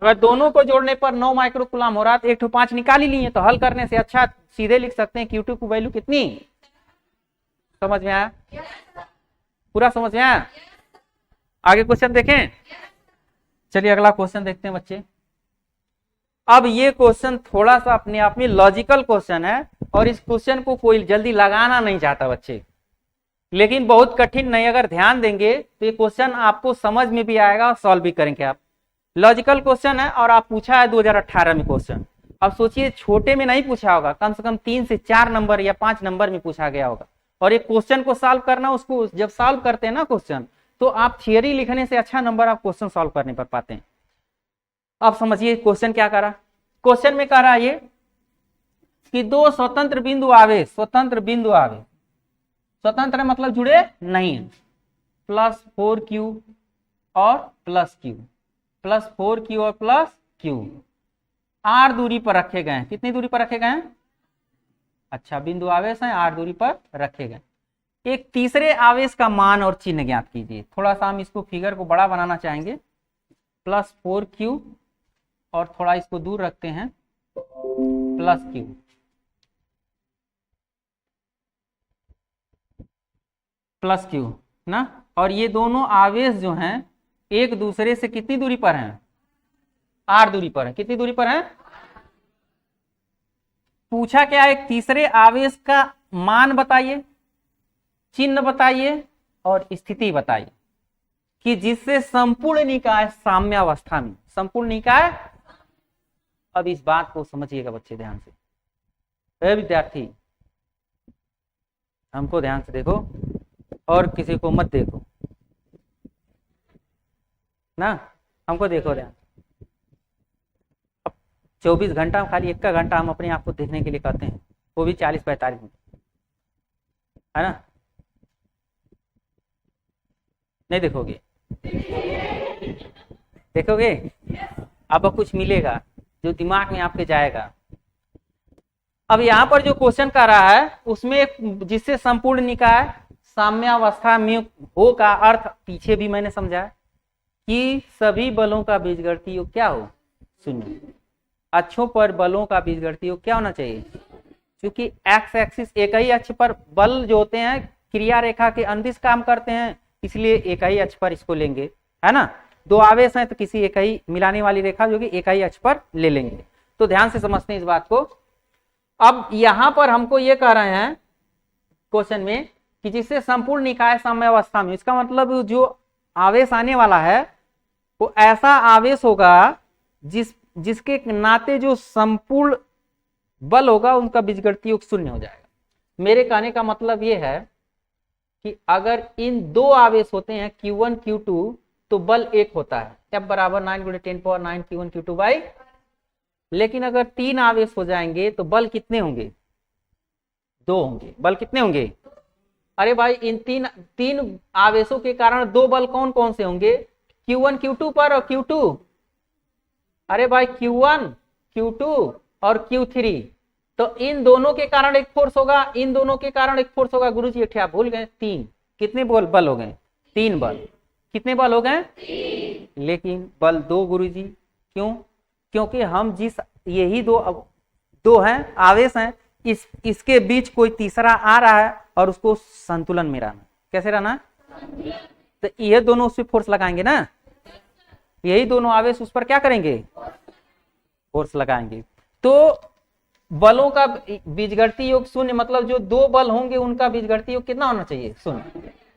अगर दोनों को जोड़ने पर 9 माइक्रो कुलाम हो रहा तो 1 5 निकाल ही लिए, तो हल करने से अच्छा सीधे लिख सकते हैं Q2 की वैल्यू कितनी, समझ में आया, पूरा समझ में आया। आगे क्वेश्चन देखें, चलिए अगला क्वेश्चन देखते हैं बच्चे। अब ये क्वेश्चन थोड़ा सा अपने आप में लॉजिकल क्वेश्चन है और इस क्वेश्चन को कोई जल्दी लगाना नहीं चाहता बच्चे, लेकिन बहुत कठिन नहीं, अगर ध्यान देंगे तो ये क्वेश्चन आपको समझ में भी आएगा और सॉल्व भी करेंगे आप। लॉजिकल क्वेश्चन है और आप पूछा है 2018 में क्वेश्चन। अब सोचिए छोटे में नहीं पूछा होगा, कम से कम 3 से 4 नंबर या 5 नंबर में पूछा गया होगा। और एक क्वेश्चन को सॉल्व करना, उसको जब सॉल्व करते हैं ना क्वेश्चन, तो आप थियरी लिखने से अच्छा नंबर आप क्वेश्चन सॉल्व करने पर पाते हैं। अब समझिए क्वेश्चन क्या करा। क्वेश्चन में कह रहा है ये कि दो स्वतंत्र बिंदु आवेश, स्वतंत्र मतलब जुड़े नहीं है, +4q और +q, +4q और +q r दूरी पर रखे गए हैं। कितनी दूरी पर रखे गए हैं? अच्छा, बिंदु आवेश है, r दूरी पर रखे गए। एक तीसरे आवेश का मान और चिन्ह ज्ञात कीजिए। थोड़ा सा हम इसको फिगर को बड़ा बनाना चाहेंगे, +4q और थोड़ा इसको दूर रखते हैं +q, +q ना। और ये दोनों आवेश जो हैं एक दूसरे से कितनी दूरी पर हैं? r दूरी पर है। कितनी दूरी पर है? पूछा क्या? एक तीसरे आवेश का मान बताइए, चिन्ह बताइए और स्थिति बताइए कि जिससे संपूर्ण निकाय साम्यावस्था में, संपूर्ण निकाय। अब इस बात को समझिएगा बच्चे ध्यान से। विद्यार्थी हमको ध्यान से देखो और किसी को मत देखो ना, हमको देखो ध्यान। अब 24 घंटा खाली 1 का घंटा हम अपने आप को देखने के लिए कहते हैं, वो भी 40-45 मिनट, है ना? नहीं देखोगे? देखोगे? अब कुछ मिलेगा जो दिमाग में आपके जाएगा। अब यहाँ पर जो क्वेश्चन कर रहा है उसमें जिससे संपूर्ण निकाय साम्यावस्था में हो का अर्थ पीछे भी मैंने समझा कि सभी बलों का बीजगणितीय योग क्या हो? 0। अक्षों पर बलों का बीजगणितीय योग क्या होना चाहिए? क्योंकि एक्स एक्सिस एक ही अक्ष पर बल जो होते हैं क्रिया रेखा के अनुदिश काम करते हैं, इसलिए एक ही अक्ष पर इसको लेंगे, है ना। 2 आवेश हैं तो किसी एक ही मिलाने वाली रेखा जो कि एक ही अक्ष पर ले लेंगे। तो ध्यान से समझते हैं इस बात को। अब यहां पर हमको ये कह रहे हैं क्वेश्चन में कि जिससे संपूर्ण निकाय साम्यावस्था में, इसका मतलब जो आवेश आने वाला है वो ऐसा आवेश होगा जिसके नाते जो संपूर्ण बल होगा उनका बीजगणितीय योग 0 हो जाएगा। मेरे कहने का मतलब ये है कि अगर इन 2 आवेश होते हैं Q1 Q2 तो बल 1 होता है, F बराबर 9 × 10⁹ Q1 Q2 बाई। लेकिन अगर 3 आवेश हो जाएंगे तो बल कितने होंगे? 2 होंगे। बल कितने होंगे? अरे भाई इन तीन आवेशों के कारण 2 बल कौन कौन से होंगे? Q1 Q2 पर और Q2, अरे भाई Q1 Q2 और Q3। तो इन दोनों के कारण एक फोर्स होगा, इन दोनों के कारण एक फोर्स होगा। गुरुजी आप भूल गए 3। कितने बल हो गए? 3 बल। कितने बल हो गए? 3। लेकिन बल 2 गुरुजी। क्यों? क्योंकि हम जिस यही दो हैं आवेश हैं, इसके बीच कोई तीसरा आ रहा है और उसको संतुलन में रहना। कैसे रहना? तो ये दोनों उस पर फोर्स लगाएंगे ना, यही दोनों आवेश उस पर क्या करेंगे? फोर्स लगाएंगे। तो बलों का बीजगणितीय योग 0, मतलब जो 2 बल होंगे उनका बीजगणितीय योग कितना होना चाहिए? 0।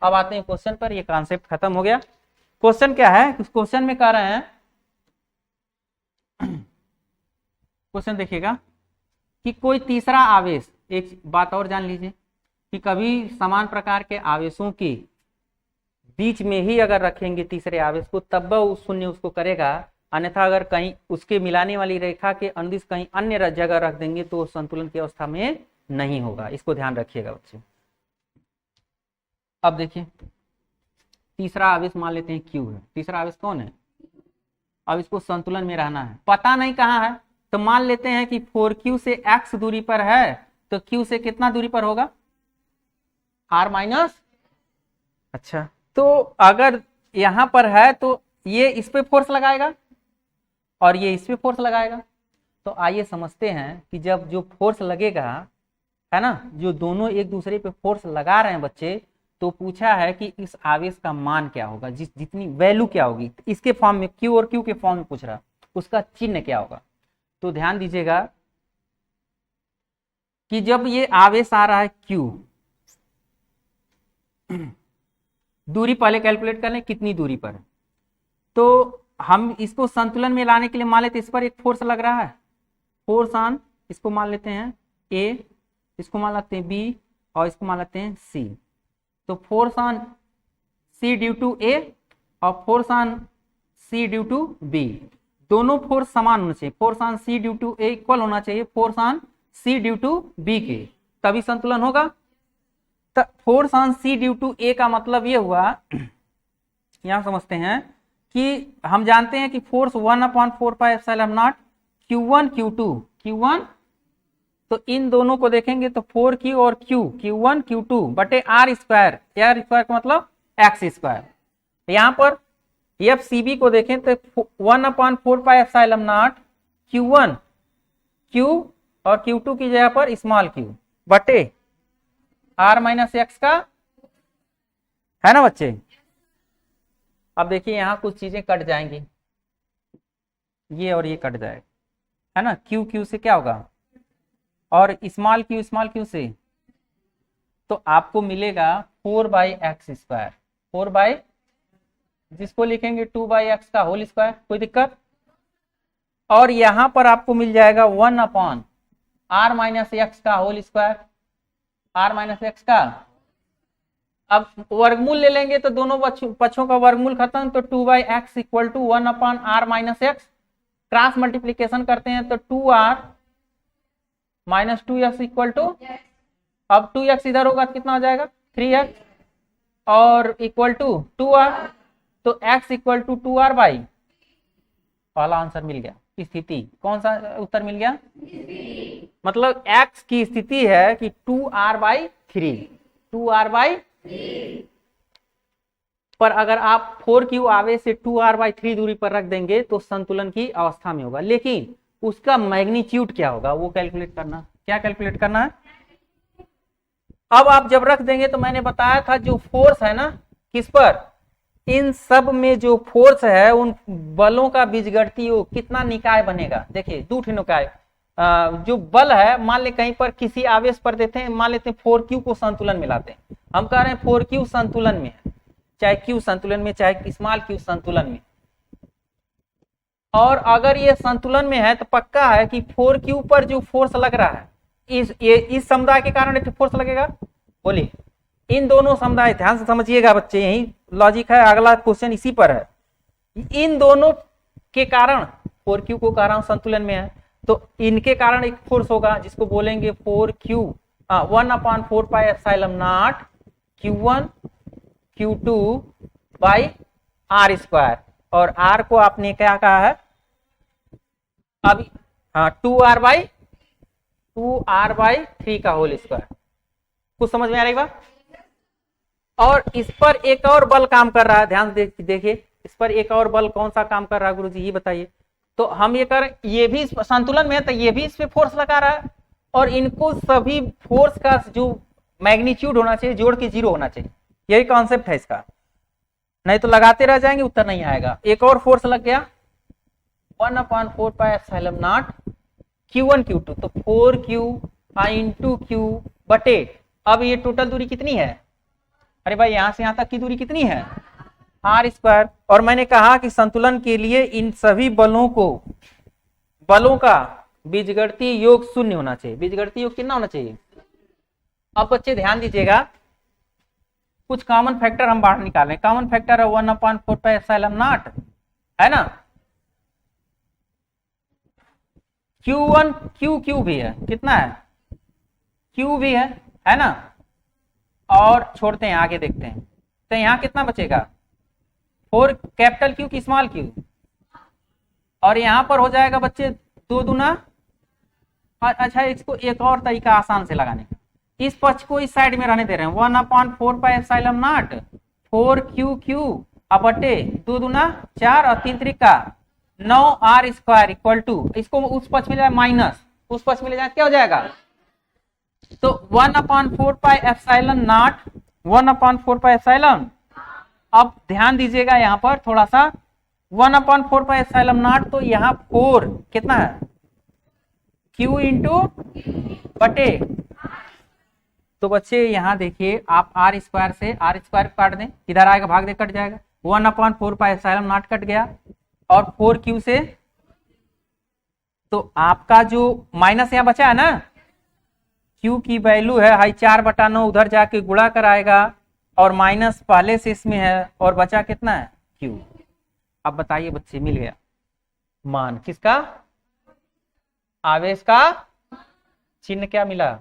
अब आते हैं क्वेश्चन पर। ये कॉन्सेप्ट खत्म हो गया। क्वेश्चन क्या है? उस क्वेश्चन में कह रहे हैं, क्वेश्चन देखिएगा कि कोई तीसरा आवेश, एक बात और जान लीजिए कि कभी समान प्रकार के आवेशों के बीच में ही अगर रखेंगे तीसरे आवेश को तब वह 0 उसको करेगा, अन्यथा अगर कहीं उसके मिलाने वाली रेखा के अनुदिश कहीं अन्य जगह रख देंगे तो संतुलन की अवस्था में नहीं होगा। इसको ध्यान रखिएगा बच्चे। अब देखिए तीसरा आवेश मान लेते हैं Q है। तीसरा आवेश कौन है? अब इसको संतुलन में रहना है, पता नहीं कहाँ है, तो मान लेते हैं कि 4Q से x दूरी पर है तो Q से कितना दूरी पर होगा? R-। अच्छा, तो अगर यहां पर है तो ये इस पे फोर्स लगाएगा और ये इस पे फोर्स लगाएगा। तो आइए समझते हैं कि जब जो फोर्स लगेगा, है ना, जो दोनों एक दूसरे पे फोर्स लगा रहे हैं बच्चे, तो पूछा है कि इस आवेश का मान क्या होगा, जितनी वैल्यू क्या होगी। इसके फॉर्म में Q और Q के फॉर्म में पूछ रहा, उसका चिन्ह क्या होगा। तो ध्यान दीजिएगा कि जब ये आवेश आ रहा है Q, दूरी पहले कैलकुलेट कर लें कितनी दूरी पर है। तो हम इसको संतुलन में लाने के लिए मान लेते हैं इस पर एक फोर्स लग रहा है, फोर्स ऑन, इसको मान लेते हैं A, इसको मान लेते हैं B और इसको मान लेते हैं C। तो force on C due to A और force on C due to B, दोनों फोर्स समान होना चाहिए। Force on C due to A equal होना चाहिए force on C due to B के, तभी संतुलन होगा। तो force on C due to A का मतलब ये हुआ, यहां समझते हैं कि हम जानते हैं कि फोर्स 1/4πε0 Q1 Q2 Q1, तो इन दोनों को देखेंगे तो 4Q और Q1 Q2 बटे R स्क्वायर, R स्क्वायर का मतलब X स्क्वायर। यहां पर FCB को देखें तो 1/4πε0 Q1 Q और Q2 की जगह पर स्मॉल q बटे R माइनस एक्स का, है ना बच्चे। अब देखिए यहां कुछ चीजें कट जाएंगी, ये और ये कट जाएगा, है ना। Q Q से क्या होगा और स्मॉल q से, तो आपको मिलेगा 4/x स्क्वायर, 4 जिसको लिखेंगे 2/x का होल स्क्वायर, कोई दिक्कत। और यहां पर आपको मिल जाएगा 1/r माइनस एक्स का whole square, r minus x का। अब वर्गमूल ले लेंगे तो दोनों पक्षों का वर्गमूल खत्म, तो 2/x equal to 1/r minus x. Cross multiplication करते हैं तो 2r minus 2x equal to, अब 2x इधर होगा तो कितना हो जाएगा 3x और इक्वल टू 2r, तो x equal to 2r by, पहला आंसर मिल गया। स्थिति कौन सा उत्तर मिल गया, मतलब x की स्थिति है कि 2r/3, 2r/3। पर अगर आप 4Q आवेश से 2r/3 दूरी पर रख देंगे तो संतुलन की अवस्था में होगा, लेकिन उसका मैग्नीट्यूड क्या होगा वो कैलकुलेट करना। क्या कैलकुलेट करना है, अब आप जब रख देंगे तो मैंने बताया था जो फोर्स है ना, किस पर, इन सब में जो फोर्स है उन बलों का बीजगणितीय योग कितना निकाय बनेगा। देखिए दो निकाय, जो बल है मान ले कहीं पर किसी आवेश पर देते हैं, मान लेते हैं 4Q को संतुलन में लाते हैं, हम कह रहे हैं 4Q संतुलन में है, चाहे Q संतुलन में चाहे स्मॉल q संतुलन में, और अगर ये संतुलन में है तो पक्का है कि 4Q पर जो फोर्स लग रहा है इस समुदाय के कारण एक फोर्स लगेगा। बोलिए, इन दोनों समुदाय, ध्यान से समझिएगा बच्चे, यही लॉजिक है, अगला क्वेश्चन इसी पर है। इन दोनों के कारण 4Q को कारण संतुलन में है तो इनके कारण एक फोर्स होगा जिसको बोलेंगे 4Q 1/4πε0 Q1 Q2 by R square, और R को आपने क्या कहा है अभी, हाँ 2r/3 का होल स्क्वायर। कुछ समझ में आ रही बात। और इस पर एक और बल काम कर रहा है, ध्यान से देखिए इस पर एक और बल कौन सा काम कर रहा है गुरुजी ये बताइए। तो हम ये कर, ये भी संतुलन में है तो ये भी इस पे फोर्स लगा रहा है, और इनको सभी फोर्स का जो मैग्नीट्यूड होना चाहिए जोड़ के 0 होना चाहिए, यही कॉन्सेप्ट है इसका, नहीं तो लगाते रह जाएंगे उत्तर नहीं आएगा। एक और फोर्स लग गया 1/4πε0 Q1 Q2, तो 4Q इंटू Q बटे, अब ये टोटल दूरी कितनी है, अरे भाई यहां से यहां तक की दूरी कितनी है R स्क्वायर। और मैंने कहा कि संतुलन के लिए इन सभी बलों का बीजगणितीय योग 0 होना चाहिए। बीजगणितीय योग कितना होना चाहिए। अब बच्चे ध्यान दीजिएगा, कुछ कॉमन फैक्टर हम बाहर निकालें। कॉमन फैक्टर है 1/4πε0, है ना। Q1 Q भी है, कितना है Q भी है ना। और छोड़ते हैं आगे देखते हैं, तो यहां कितना बचेगा 4 कैपिटल Q की स्मॉल q, और यहां पर हो जाएगा बच्चे 2 दूना। अच्छा इसको एक और तरीका आसान से लगाने का, इस पक्ष को इस साइड में रहने दे रहे हैं 1/4πε0 4Q बटे 2 दूना 4 और 3 त्रिका 9 R स्क्वायर इक्वल टू, इसको उस पक्ष में जाए माइनस, उस पक्ष में ले जाए क्या हो जाएगा, तो 1/4πε0 अब ध्यान दीजिएगा यहां पर थोड़ा सा, 1/4πε0 तो यहाँ 4 कितना है Q इंटू बटे, तो बच्चे यहाँ देखिए आप आर स्क्वायर से आर स्क्वायर काट दें, इधर आएगा भाग दे कट जाएगा, 1/4 कट गया, और 4Q से, तो आपका जो माइनस यहाँ बचा है ना, Q की वैल्यू है हाई 4/9, उधर जाके गुणा कराएगा, और माइनस पहले से इसमें है, और बचा कितना है Q। अब बताइए बच्चे मिल गया मान किसका, आवेश का चिन्ह क्या मिला,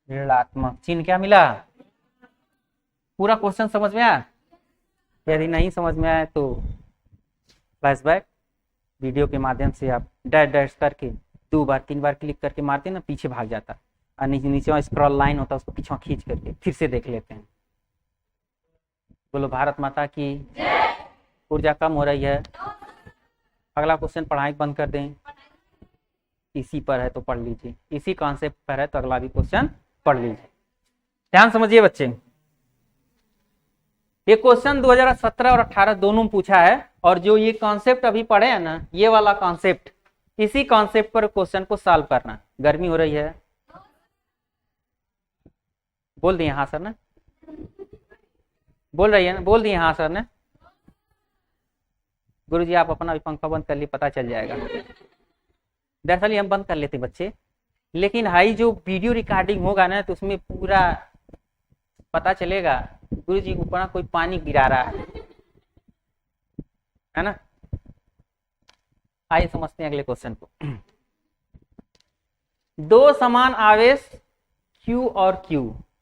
ऋणात्मक चिन्ह क्या मिला। पूरा क्वेश्चन समझ में आया, यदि नहीं समझ में आया तो फ्लैशबैक वीडियो के माध्यम से आप डैश डैश करके 2 बार 3 बार क्लिक करके मारते ना, पीछे भाग जाता, और नीचे स्क्रॉल लाइन होता है उसको पीछे खींच करके फिर से देख लेते हैं। बोलो भारत माता की, ऊर्जा कम हो रही है। अगला क्वेश्चन पढ़ाई बंद कर दें, इसी पर है तो पढ़ लीजिए, इसी कॉन्सेप्ट पर है तो अगला भी क्वेश्चन पढ़ लीजिए। ध्यान समझिए बच्चे, ये क्वेश्चन 2017 और 18 दोनों में पूछा है, और जो ये कॉन्सेप्ट अभी पढ़े हैं ना, ये वाला कॉन्सेप्ट, इसी कॉन्सेप्ट पर क्वेश्चन को सॉल्व करना। गर्मी हो रही है, बोल दिए हाँ सर ने, बोल रही है ना, बोल दिए हाँ सर ने। गुरुजी आप अपना भी पंखा बंद कर लिए, पता चल जाएगा। दरअसल हम बंद कर लेते बच्चे, लेकिन हाई जो वीडियो रिकॉर्डिंग होगा ना, तो उसमें पूरा पता चलेगा गुरुजी ऊपर कोई पानी गिरा रहा है ना। आइए समझते हैं अगले क्वेश्चन को। दो समान आवेश Q और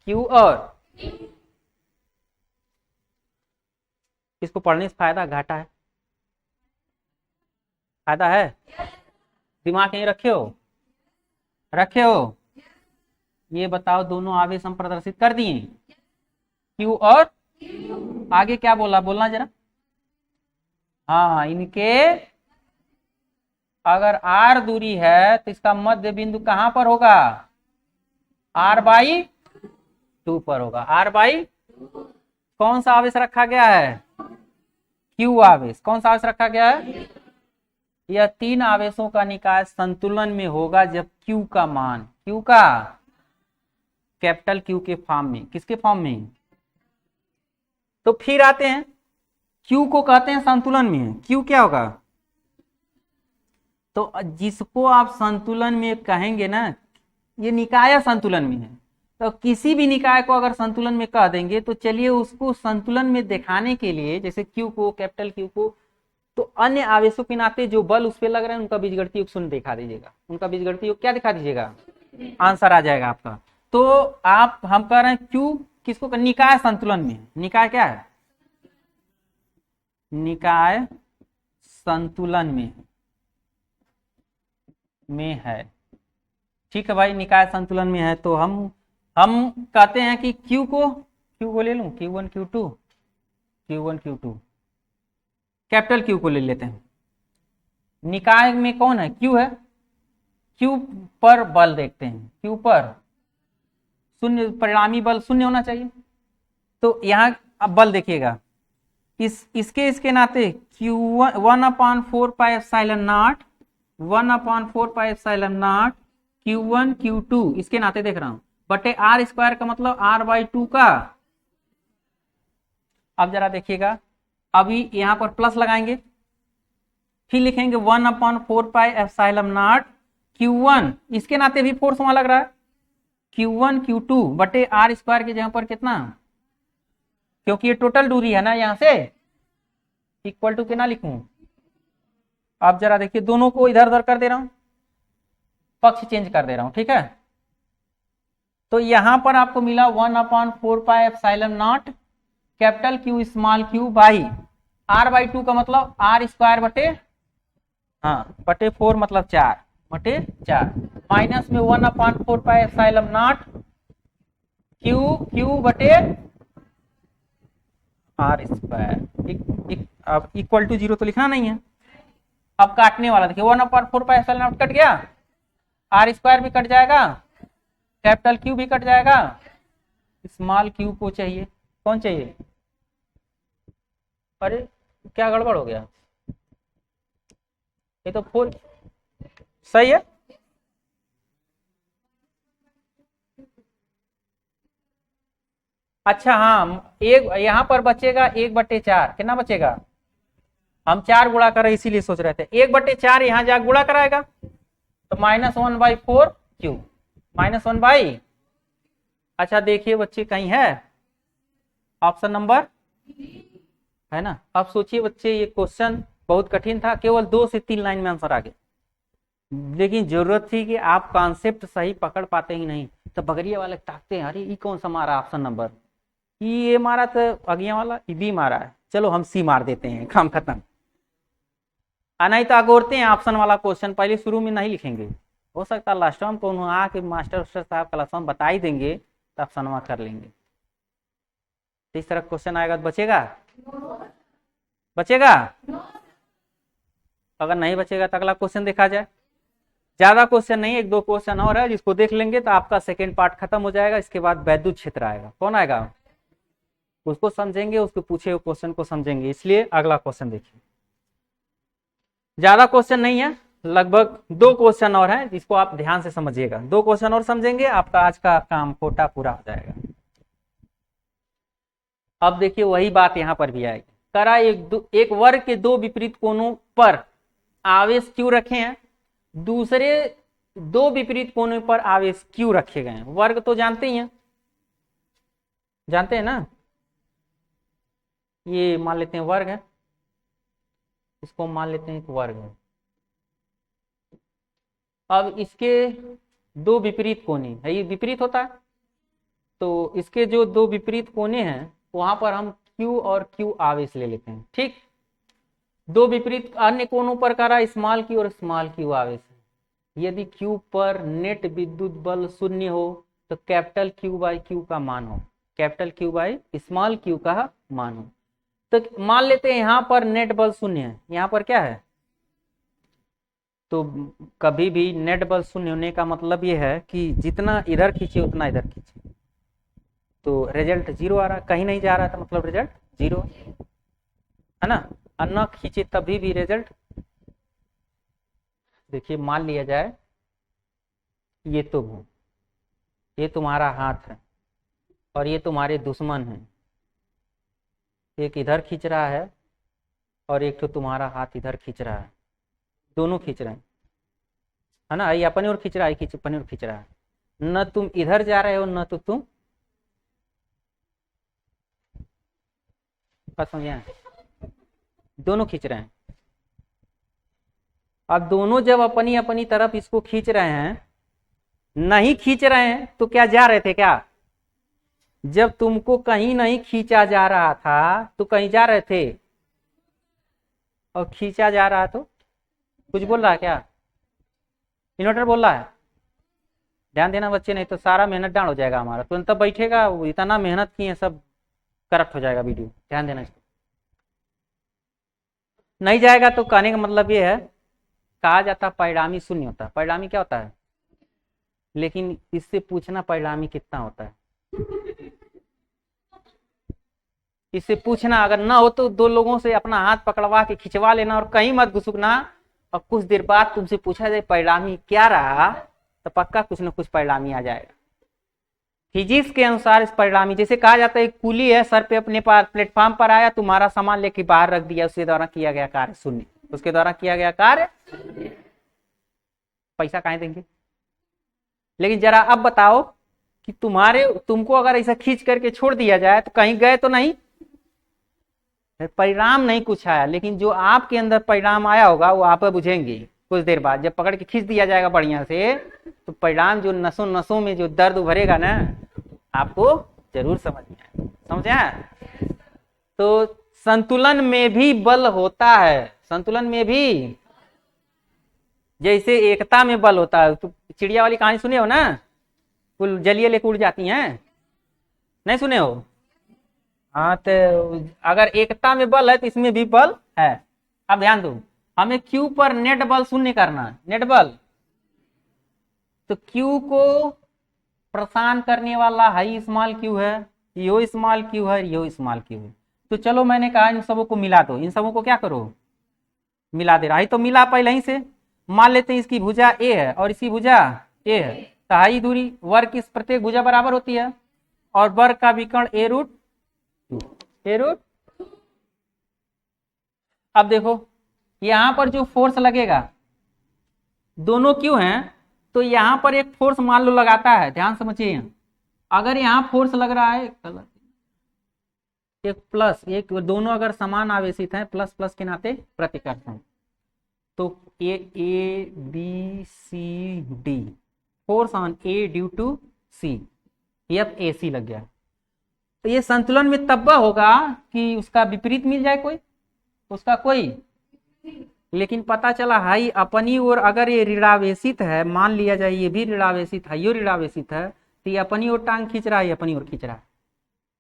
Q और इसको पढ़ने से फायदा घाटा है, फायदा है, दिमाग यहीं रखे हो। ये बताओ दोनों आवेश हम प्रदर्शित कर दिए, Q और आगे क्या बोलना जरा। हाँ, इनके अगर R दूरी है तो इसका मध्य बिंदु कहां पर होगा, R/2 पर होगा। R/2 कौन सा आवेश रखा गया है, Q आवेश। कौन सा आवेश रखा गया है, यह 3 आवेशों का निकाय संतुलन में होगा जब Q का मान, Q का कैपिटल Q के फॉर्म में, किसके फॉर्म में। तो फिर आते हैं, Q को कहते हैं संतुलन में है, Q क्या होगा, तो जिसको आप संतुलन में कहेंगे ना, ये निकाय संतुलन में है, तो किसी भी निकाय को अगर संतुलन में कह देंगे तो चलिए उसको संतुलन में दिखाने के लिए, जैसे Q को, कैपिटल Q को, तो अन्य आवेशों के नाते जो बल उस पर लग रहे हैं उनका बीजगणितीय योग शून्य दिखा दीजिएगा, उनका बीजगणितीय योग क्या दिखा दीजिएगा, आंसर आ जाएगा आपका। तो आप हम कह रहे हैं Q किसको, निकाय संतुलन में, निकाय क्या है, निकाय संतुलन में है। ठीक है भाई, निकाय संतुलन में है, तो हम कहते हैं कि Q को ले लूं, Q1 Q2, कैपिटल Q को ले लेते हैं। निकाय में कौन है, Q है, Q पर बल देखते हैं, Q पर शून्य, परिणामी बल शून्य होना चाहिए। तो यहाँ अब बल देखिएगा, इसके नाते Q1 1/4πε0 Q1 Q2 इसके नाते देख रहा हूं, बटे R² का मतलब R/2 का। अब जरा देखिएगा, अभी यहां पर प्लस लगाएंगे, फिर लिखेंगे 1/4πε0 Q1, इसके नाते भी फोर्स वहां लग रहा है, Q1 Q2 बटे R² की जगह पर कितना, क्योंकि ये टोटल दूरी है ना, यहां से इक्वल टू कितना लिखूं। अब जरा देखिए, दोनों को इधर उधर कर दे रहा हूं, पक्ष चेंज कर दे रहा हूं, ठीक है। तो यहां पर आपको मिला 1/4πε0 capital Q small q by R/2 का मतलब R² बटे 4 मतलब 4 बटे 4 माइनस में 1/4πε0 Q बटे R²। अब इक्वल टू 0 तो लिखना नहीं है, अब काटने वाला देखिए, 1/4πε0 कट गया, R² भी कट जाएगा, कैपिटल Q भी कट जाएगा, स्मॉल q को चाहिए, कौन चाहिए, अरे क्या गड़बड़ हो गया, ये तो 4 सही है। अच्छा हाँ, एक यहां पर बचेगा 1/4, कितना बचेगा? हम 4 गुणा कर रहे इसीलिए सोच रहे थे 1/4 यहां जा गुणा कराएगा तो -1/4 क्यू, -1 अच्छा देखिए बच्चे कहीं है ऑप्शन नंबर, है ना। अब सोचिए बच्चे ये क्वेश्चन बहुत कठिन था, केवल 2 से 3 लाइन में आंसर आ गया, लेकिन जरूरत थी कि आप कॉन्सेप्ट सही पकड़ पाते ही नहीं, तो बगरिया वाले ताकते हैं अरे ये कौन सा मारा ऑप्शन नंबर, ये मारा तो अगिया वाला बी मारा है, चलो हम सी मार देते हैं, काम खत्म। नहीं तो अगोरते हैं ऑप्शन वाला क्वेश्चन, पहले शुरू में नहीं लिखेंगे, हो सकता है लास्ट में कौन आके मास्टर साहब क्लास में बता ही देंगे तो ऑप्शन कर लेंगे। इस तरह क्वेश्चन आएगा तो बचेगा, बचेगा? अगर नहीं बचेगा तो अगला क्वेश्चन देखा जाए। ज्यादा क्वेश्चन नहीं, 1-2 क्वेश्चन और है जिसको देख लेंगे तो आपका सेकेंड पार्ट खत्म हो जाएगा। इसके बाद वैद्युत क्षेत्र आएगा, कौन आएगा उसको समझेंगे, उसके पूछे हुए क्वेश्चन को समझेंगे, इसलिए अगला क्वेश्चन देखिए। ज्यादा क्वेश्चन नहीं है, लगभग 2 क्वेश्चन और हैं जिसको आप ध्यान से समझिएगा, 2 क्वेश्चन और समझेंगे आपका आज का काम कोटा पूरा हो जाएगा। अब देखिए वही बात यहां पर भी आएगी, करा एक वर्ग के 2 विपरीत कोणों पर आवेश क्यों रखे हैं, दूसरे 2 विपरीत कोणों पर आवेश क्यों रखे गए हैं। वर्ग तो जानते ही हैं, जानते हैं ना, ये मान लेते हैं वर्ग है, इसको मान लेते हैं एक वर्ग है। अब इसके 2 विपरीत कोने है, ये विपरीत होता है, तो इसके जो 2 विपरीत कोने हैं वहां पर हम Q और Q आवेश ले लेते हैं, ठीक। 2 विपरीत अन्य कोणों पर करा स्मॉल q और स्मॉल q आवेश है। यदि Q पर नेट विद्युत बल 0 हो तो कैपिटल Q/Q का मान हो, कैपिटल Q/स्मॉल q का मान हो। तो मान लेते हैं यहां पर नेट बल 0 है, यहां पर क्या है, तो कभी भी नेट बल 0 होने का मतलब यह है कि जितना इधर खींचे उतना इधर खींचे, तो रिजल्ट 0 आ रहा है, कहीं नहीं जा रहा था मतलब रिजल्ट 0 है ना, और न खींचे तभी भी रिजल्ट। देखिए मान लिया जाए ये तुम हो, ये तुम्हारा हाथ है और ये तुम्हारे दुश्मन हैं, एक इधर खींच रहा है और एक तो तुम्हारा हाथ इधर खींच रहा है, दोनों खींच रहे हैं, है ना, ये अपनी ओर खींच रहा है, अपनी ओर खींच रहा है, न तुम इधर जा रहे हो न तो तुम, समझे, दोनों खींच रहे हैं। अब दोनों जब अपनी अपनी तरफ इसको खींच रहे हैं, नहीं खींच रहे हैं तो क्या जा रहे थे क्या, जब तुमको कहीं नहीं खींचा जा रहा था तो कहीं जा रहे थे, और खींचा जा रहा तो कुछ बोल रहा है क्या, इन्वर्टर बोल रहा है, ध्यान देना बच्चे, नहीं तो सारा मेहनत डाउन हो जाएगा हमारा, तुरंत तब बैठेगा, इतना मेहनत किए सब करप्ट हो जाएगा वीडियो, ध्यान देना। नहीं जाएगा तो कहने का मतलब ये है, कहा जाता है परिणामी 0 होता है, परिणामी क्या होता है, लेकिन इससे पूछना परिणामी कितना होता है, इससे पूछना, अगर ना हो तो 2 लोगों से अपना हाथ पकड़वा के खिंचवा लेना और कहीं मत घुसुकना, और कुछ देर बाद तुमसे पूछा जाए परिणामी क्या रहा तो पक्का कुछ ना कुछ परिणामी आ जाएगा। फिजिक्स के अनुसार इस परिणामी, जैसे कहा जाता है कुली है सर पे अपने पास प्लेटफॉर्म पर आया, तुम्हारा सामान लेके बाहर रख दिया, उसके द्वारा किया गया कार्य 0, उसके द्वारा किया गया कार्य, पैसा कहाँ देंगे। लेकिन जरा अब बताओ कि तुमको अगर ऐसा खींच करके छोड़ दिया जाए तो कहीं गए तो नहीं, परिणाम नहीं कुछ आया, लेकिन जो आपके अंदर परिणाम आया होगा वो आप बुझेंगे कुछ देर बाद, जब पकड़ के खींच दिया जाएगा बढ़िया से तो परिणाम जो नसों नसों में जो दर्द उभरेगा ना आपको जरूर समझ में आएगा, समझे। तो संतुलन में भी बल होता है, संतुलन में भी, जैसे एकता में बल होता है, तो चिड़िया वाली कहानी सुने हो ना, कुल जलिए लेके उड़ जाती हैं, नहीं सुने हो, हाँ, तो अगर एकता में बल है तो इसमें भी बल है। अब ध्यान दो, हमें Q पर नेट बल 0 करना है, नेट बल, तो Q को प्रसान करने वाला हाई स्मॉल Q है, यो स्मॉल Q है, यो स्मॉल Q है, तो चलो मैंने कहा इन सबों को मिला दो, इन सबों को क्या करो मिला दे रहा है, तो मिला पहले ही से, मान लेते हैं इसकी भुजा ए है और इसकी भुजा ए है, तो हाई दूरी वर्ग की प्रत्येक भुजा बराबर होती है और वर्ग का विकर्ण ए रूट टू, ए रूट। अब देखो यहां पर जो फोर्स लगेगा, दोनों क्यों हैं, तो यहां पर एक फोर्स मान लो लगाता है, ध्यान समझिए, अगर यहां फोर्स लग रहा है एक प्लस एक, दोनों अगर समान आवेशित हैं प्लस प्लस के नाते प्रतिकर्षण, तो A B C D, force on A due to C, F A C लग गया, तो ये संतुलन में तब होगा कि उसका विपरीत मिल जाए कोई, उसका कोई, लेकिन पता चला हाई अपनी ओर अगर ये ऋणावेशित है, मान लिया जाए ये भी ऋणावेशित है, ये ऋणावेशित है, तो ये अपनी ओर टांग खींच रहा है, ये अपनी ओर खींच रहा है,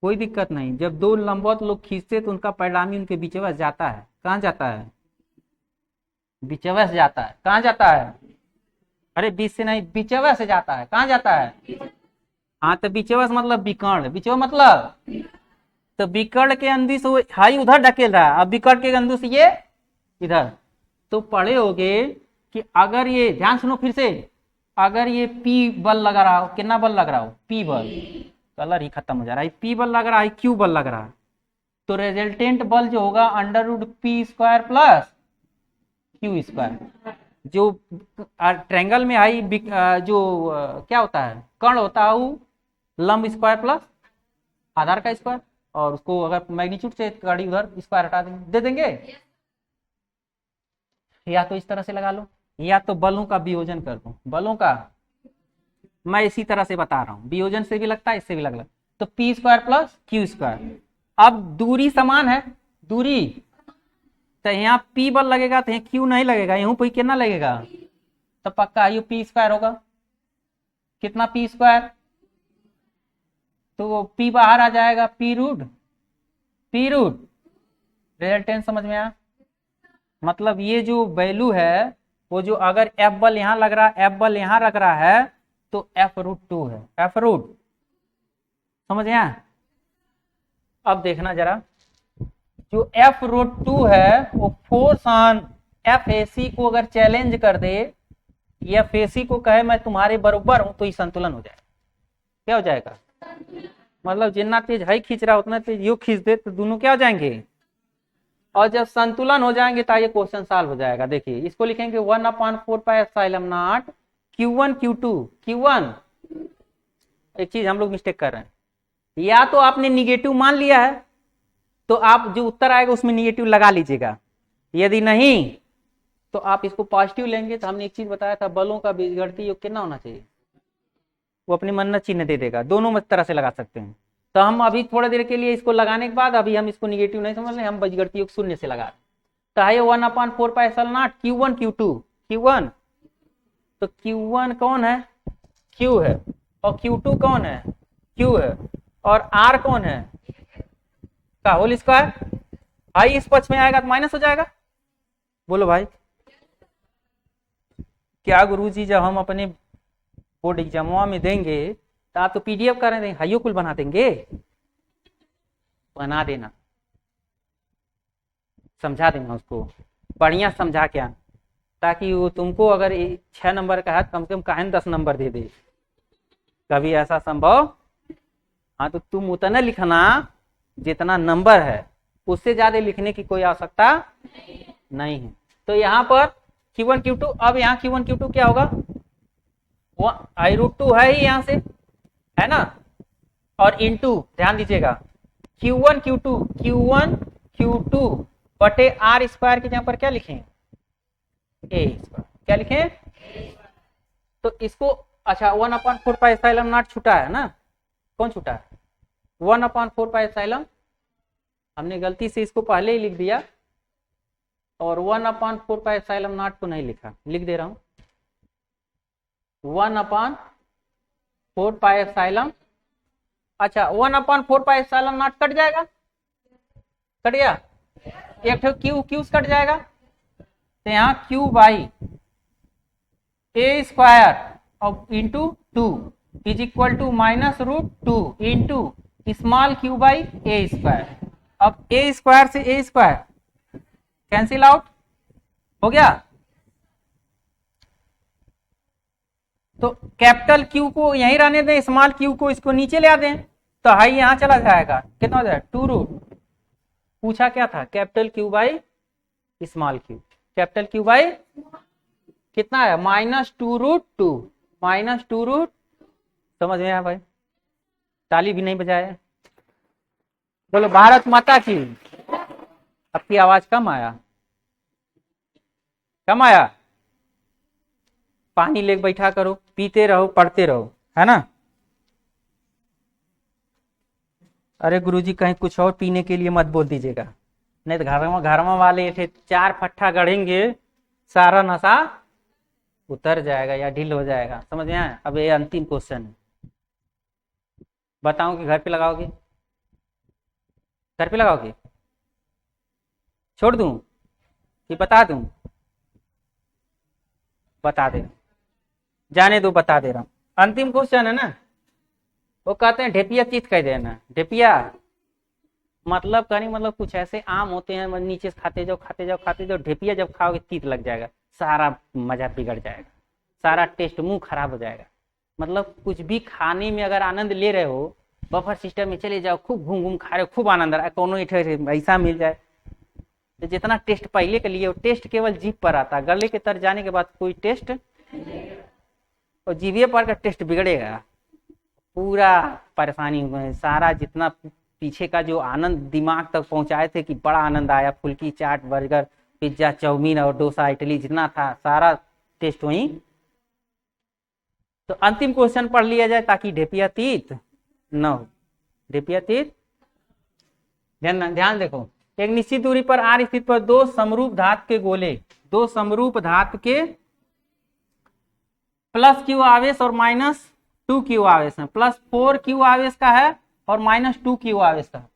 कोई दिक्कत नहीं। जब दो लंबवत लोग खींचते तो उनका परिणामी उनके बीचवश जाता है, कहाँ जाता है, बीचवश जाता है, कहाँ जाता है, अरे बीच से नहीं, बीचवश से जाता है, कहाँ जाता है, हाँ तो बीचवश मतलब विकर्ण, बीचव मतलब, तो विकर्ण के अंदर से वो हाई उधर ढकेल रहा है, अब विकर्ण के अंदर से ये इधर, तो पढ़े होगे कि अगर ये, ध्यान सुनो फिर से, अगर ये P बल लगा रहा हो, कितना बल लग रहा हो, P बल, कलर ही खत्म हो जा रहा है, P बल लग रहा है, Q बल लग रहा है, तो रेजल्टेंट बल जो होगा under root P square plus Q square, जो ट्रायंगल में आई जो क्या होता है, कर्ण होता है वो लंब स्क्वायर प्लस आधार का स्क्वायर, और उसको अगर मैग्नीट्यूड से गाड़ी उधर स्क्वायर हटा देंगे, दे देंगे, या तो इस तरह से लगा लो, या तो बलों का वियोजन कर दो, बलों का मैं इसी तरह से बता रहा हूं, वियोजन से भी लगता है, इससे भी लगता है, तो P square plus Q square. अब दूरी समान है, दूरी, तो यहाँ P बल लगेगा तो यहाँ Q नहीं लगेगा, यहाँ कोई कितना लगेगा, तो पक्का यू P स्क्वायर होगा, कितना P स्क्वायर, तो P बाहर आ जाएगा, P रूट, रिजल्टेंट समझ में आया, मतलब ये जो वैल्यू है वो जो अगर F बल यहाँ लग रहा है, F बल यहाँ लग रहा है, तो F रूट 2 है, F रूट, समझ आया। अब देखना जरा, जो F रूट 2 है वो फोर्स ऑन FAC को अगर चैलेंज कर दे, FAC को कहे मैं तुम्हारे बराबर हूं, तो ये संतुलन हो जाएगा, क्या हो जाएगा, मतलब जितना तेज हाई खींच रहा है उतना तेज यू खींच दे, तो दोनों क्या हो जाएंगे, और जब संतुलन हो जाएंगे तो ये क्वेश्चन सॉल्व हो जाएगा। देखिए इसको लिखेंगे 1/4 pi epsilon not Q1 Q2, Q1, एक चीज हम लोग मिस्टेक कर रहे हैं, या तो आपने निगेटिव मान लिया है तो आप जो उत्तर आएगा उसमें निगेटिव लगा लीजिएगा, यदि नहीं तो आप इसको पॉजिटिव लेंगे। तो हमने एक चीज बताया था, बलों का बीजगणितीय योग कितना होना चाहिए, वो अपनी मन्नत चिन्ह दे देगा, दोनों तरह से लगा सकते हैं। तो हम अभी थोड़ी देर के लिए इसको लगाने के बाद अभी हम इसको निगेटिव नहीं समझ रहे, हम बीजगणितीय योग शून्य से लगा रहे, तो है 1/4 pi epsilon not Q1 Q2, Q1, तो Q1 कौन है, Q है, और Q2 कौन है, Q है, और R कौन है, का होल स्क्वायर, आई इस पक्ष में आएगा तो माइनस हो जाएगा, बोलो भाई, क्या गुरुजी जब हम अपने बोर्ड एग्जामों में देंगे तो आप तो PDF कर रहे हैं, हाइयो कुल बना देंगे, बना देना, समझा देना उसको बढ़िया समझा के आना, ताकि वो तुमको अगर 6 नंबर का है कम से कम काहे 10 नंबर दे दे, कभी ऐसा संभव, हाँ तो तुम उतना लिखना जितना नंबर है, उससे ज्यादा लिखने की कोई आवश्यकता नहीं है। तो यहाँ पर Q1 Q2, अब यहाँ Q1 Q2 क्या होगा, आई रूट 2 है ही यहाँ से, है ना, और इनटू, ध्यान दीजिएगा Q1 Q2 बटे R स्क्वायर के यहाँ पर क्या लिखें, A स्क्वायर, क्या लिखें, तो इसको, अच्छा 1/4 पाई एप्सिलॉन नॉट छूटा है ना, कौन छूटा है, 1/4 पाई एप्सिलॉन, हमने गलती से इसको पहले ही लिख दिया, और 1/4 पाई एप्सिलॉन नॉट को नहीं लिखा, लिख दे रहा हूं 1/4 पाई एप्सिलॉन, अच्छा 1/4 पाई एप्सिलॉन नॉट कट जाएगा, कट गया, एक तो क्यू कट जाएगा, तो यहाँ Q बाई A स्क्वायर और into 2 is equal to minus root 2 into small Q by A square. अब A स्क्वायर से A स्क्वायर कैंसिल आउट हो गया, तो कैपिटल क्यू को यहीं रहने दें, स्मॉल क्यू को इसको नीचे ले आ दें, तो हाई यहां चला जाएगा, कितना हो जाएगा 2 रूट। पूछा क्या था, capital Q by small Q, capital Q by कितना है -2√2, -2√। समझ में आया भाई? ताली भी नहीं बजाया। बोलो भारत माता की। आपकी आवाज कम आया, कम आया। पानी लेके बैठा करो, पीते रहो, पढ़ते रहो, है ना। अरे गुरुजी कहीं कुछ और पीने के लिए मत बोल दीजिएगा, नहीं तो घरमा वाले थे 4 फट्ठा गढ़ेंगे, सारा नशा उतर जाएगा या ढील हो जाएगा। समझ में आया? अब ये अंतिम क्वेश्चन है, बताऊं कि घर पे लगाओगे? घर पे लगाओगे? छोड़ दूं कि बता दूं? बता दे, जाने दो, बता दे रहा हूं। अंतिम क्वेश्चन है ना, वो कहते हैं ढेपिया चीत कह देना। ढेपिया मतलब कहने मतलब कुछ ऐसे आम होते हैं, नीचे से खाते जाओ खाते जाओ खाते जाओ, ढेपिया जब खाओगे तीत लग जाएगा, सारा मजा बिगड़ जाएगा, सारा टेस्ट मुंह खराब हो जाएगा। मतलब कुछ भी खाने में अगर आनंद ले रहे हो, बफर सिस्टम में चले जाओ, खूब घूम घूम खा रहे हो, खूब आनंद आ रहा है, कोनो ऐसा मिल जाए तो जितना टेस्ट पहले के लिए, वो टेस्ट केवल जीभ पर आता है, गले के तर जाने के बाद कोई टेस्ट, और जीभे पर का टेस्ट बिगड़ेगा, पूरा परेशानी हुआ। सारा जितना पीछे का जो आनंद दिमाग तक पहुंचाए थे कि बड़ा आनंद आया, फुल्की चाट बर्गर पिज्जा चाउमीन और डोसा इडली जितना था, सारा टेस्ट वहीं। तो अंतिम क्वेश्चन पढ़ लिया जाए ताकि ढेपिया तीत न हो। ढेपिया तीत, ध्यान देखो, एक निश्चित दूरी पर आर स्थिति पर दो समरूप धातु के गोले, दो समरूप धातु के +q आवेश और -2q आवेश है, +4q आवेश का है और -2q आवेश का,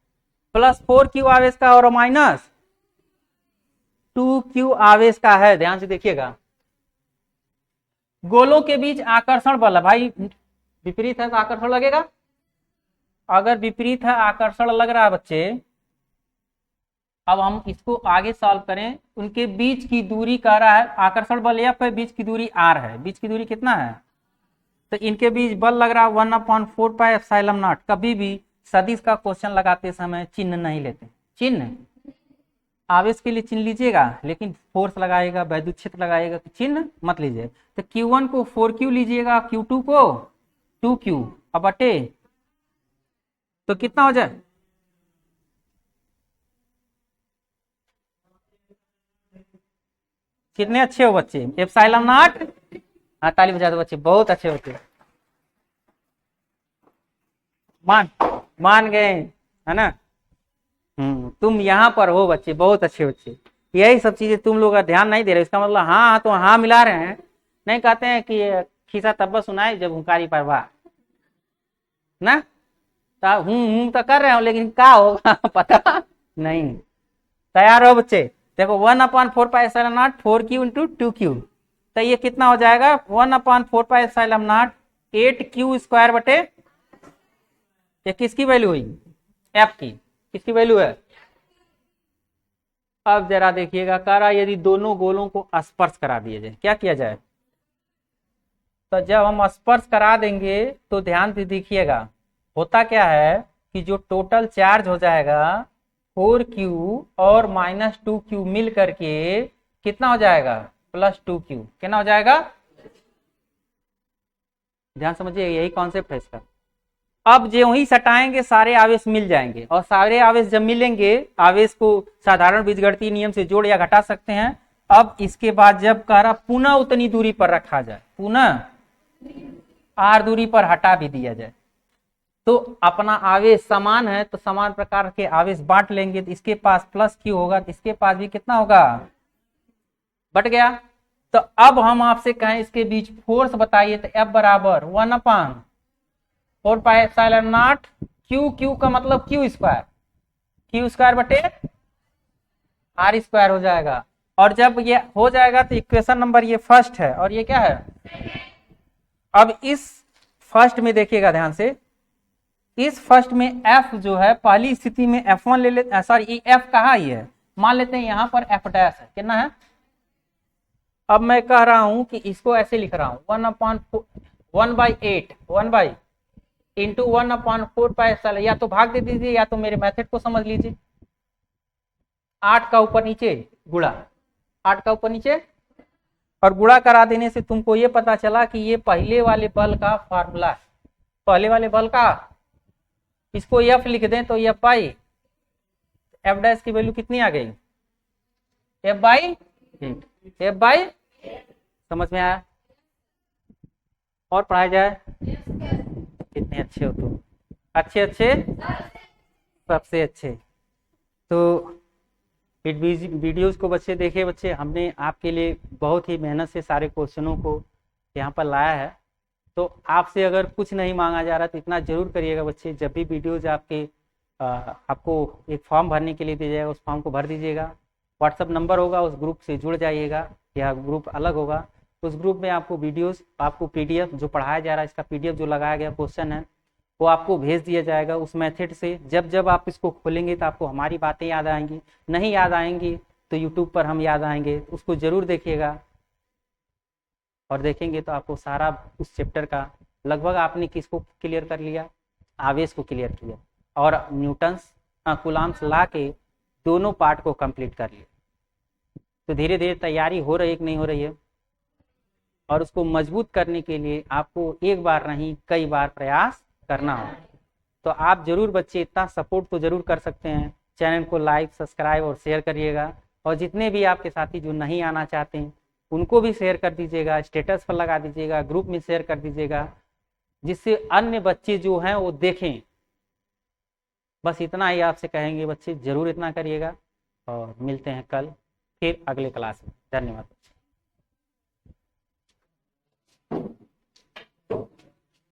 +4q आवेश का और -2q आवेश का है। ध्यान से देखिएगा, गोलों के बीच आकर्षण बल है भाई, विपरीत है तो आकर्षण लगेगा। अगर विपरीत है, आकर्षण लग रहा है बच्चे, अब हम इसको आगे सॉल्व करें। उनके बीच की दूरी कह रहा है, आकर्षण बल F है, बीच की दूरी R है, बीच की दूरी कितना है, तो इनके बीच बल लग रहा है 1/4πε0। कभी भी सदिश का क्वेश्चन लगाते समय चिन्ह नहीं लेते, चिन्ह आवेश के लिए चिन्ह लीजिएगा, लेकिन फोर्स लगाएगा, वैद्युत क्षेत्र लगाएगा, तो चिन्ह मत लीजिए। तो Q1 को 4Q लीजिएगा, Q2 को 2Q, अब बटे तो कितना हो जाए, कितने अच्छे हो बच्चे, ε0। हाँ ताली बजा दो बच्चे, बहुत अच्छे बच्चे, मान गए, है ना। तुम यहाँ पर हो बच्चे, बहुत अच्छे बच्चे। यही सब चीजें तुम लोग ध्यान नहीं दे रहे, इसका मतलब हाँ तो हाँ मिला रहे हैं, नहीं कहते हैं कि खिस्सा तब सुनाए जब हुंकारी परवाह ना, तो तो कर रहे हो, लेकिन क्या होगा पता नहीं। तैयार हो बच्चे? देखो 1/4πε0 4Q × 2Q, तो ये कितना हो जाएगा 1/4πε0 8Q² बटे, ये किसकी वैल्यू हुई, F की, किसकी वैल्यू है। अब जरा देखिएगा, कह रहा यदि दोनों गोलों को स्पर्श करा दिया जाए, क्या किया जाए, तो जब हम स्पर्श करा देंगे तो ध्यान से देखिएगा, होता क्या है कि जो टोटल चार्ज हो जाएगा 4Q और -2Q मिल करके कितना हो जाएगा, +2Q, कितना हो जाएगा। ध्यान समझिए, यही कॉन्सेप्ट है इसका। अब जो ही सटाएंगे सारे आवेश मिल जाएंगे, और सारे आवेश जब मिलेंगे, आवेश को साधारण बीजगणितीय नियम से जोड़ या घटा सकते हैं। अब इसके बाद जब कह रहा पुनः उतनी दूरी पर रखा जाए, पुनः R दूरी पर हटा भी दिया जाए, तो अपना आवेश समान है, तो समान प्रकार के आवेश बांट लेंगे, तो इसके पास +Q होगा, तो इसके पास भी कितना होगा, बट गया। तो अब हम आपसे कहें इसके बीच फोर्स बताइए, तो F बराबर 1/4πε0 Q का मतलब Q² बटे R² हो जाएगा। और जब ये हो जाएगा तो इक्वेशन नंबर ये फर्स्ट है, और ये क्या है। अब इस फर्स्ट में देखिएगा ध्यान से, इस फर्स्ट में F जो है, पहली स्थिति में F1 ले लेते, सॉरी F कहाँ ही है, मान लेते हैं यहाँ पर F' है, कितना है। अब मैं कह रहा हूं कि इसको ऐसे लिख रहा हूं 1/4, 1/8 1 इंटू 1/4 या तो भाग दे दीजिए या तो मेरे मेथड को समझ लीजिए। 8 का ऊपर नीचे गुणा, 8 का ऊपर नीचे और गुणा करा देने से तुमको ये पता चला कि ये पहले वाले बल का फार्मूला है। पहले वाले बल का इसको एफ लिख दें तो एफ बाई एफ डैश की वैल्यू कितनी आ गई, एफ बाई एफ बाई। समझ में आया? और पढ़ाया जाए? कितने अच्छे हो तुम, अच्छे अच्छे सबसे अच्छे। तो वीडियोस को बच्चे देखे, बच्चे हमने आपके लिए बहुत ही मेहनत से सारे क्वेश्चनों को यहाँ पर लाया है। तो आपसे अगर कुछ नहीं मांगा जा रहा तो इतना जरूर करिएगा बच्चे, जब भी वीडियोज आपको एक फॉर्म भरने के लिए दिया जाएगा उस फॉर्म को भर दीजिएगा। व्हाट्सअप नंबर होगा, उस ग्रुप से जुड़ जाइएगा, या ग्रुप अलग होगा तो उस ग्रुप में आपको वीडियोस, आपको पीडीएफ जो पढ़ाया जा रहा है इसका पीडीएफ जो लगाया गया क्वेश्चन है वो आपको भेज दिया जाएगा। उस मेथड से जब जब आप इसको खोलेंगे तो आपको हमारी बातें याद आएंगी, नहीं याद आएंगी तो यूट्यूब पर हम याद आएंगे, उसको जरूर देखिएगा। और देखेंगे तो आपको सारा उस चैप्टर का लगभग आपने किसको क्लियर कर लिया, आवेश को क्लियर किया और न्यूटन्स कूलम्ब्स लॉ के दोनों पार्ट को कंप्लीट कर लिया। तो धीरे धीरे तैयारी हो रही है कि नहीं हो रही है, और उसको मजबूत करने के लिए आपको एक बार नहीं कई बार प्रयास करना होगा। तो आप जरूर बच्चे इतना सपोर्ट तो जरूर कर सकते हैं, चैनल को लाइक सब्सक्राइब और शेयर करिएगा। और जितने भी आपके साथी जो नहीं आना चाहते हैं उनको भी शेयर कर दीजिएगा, स्टेटस पर लगा दीजिएगा, ग्रुप में शेयर कर दीजिएगा, जिससे अन्य बच्चे जो हैं वो देखें। बस इतना ही आपसे कहेंगे बच्चे, जरूर इतना करिएगा। और मिलते हैं कल फिर अगले क्लास में। धन्यवाद।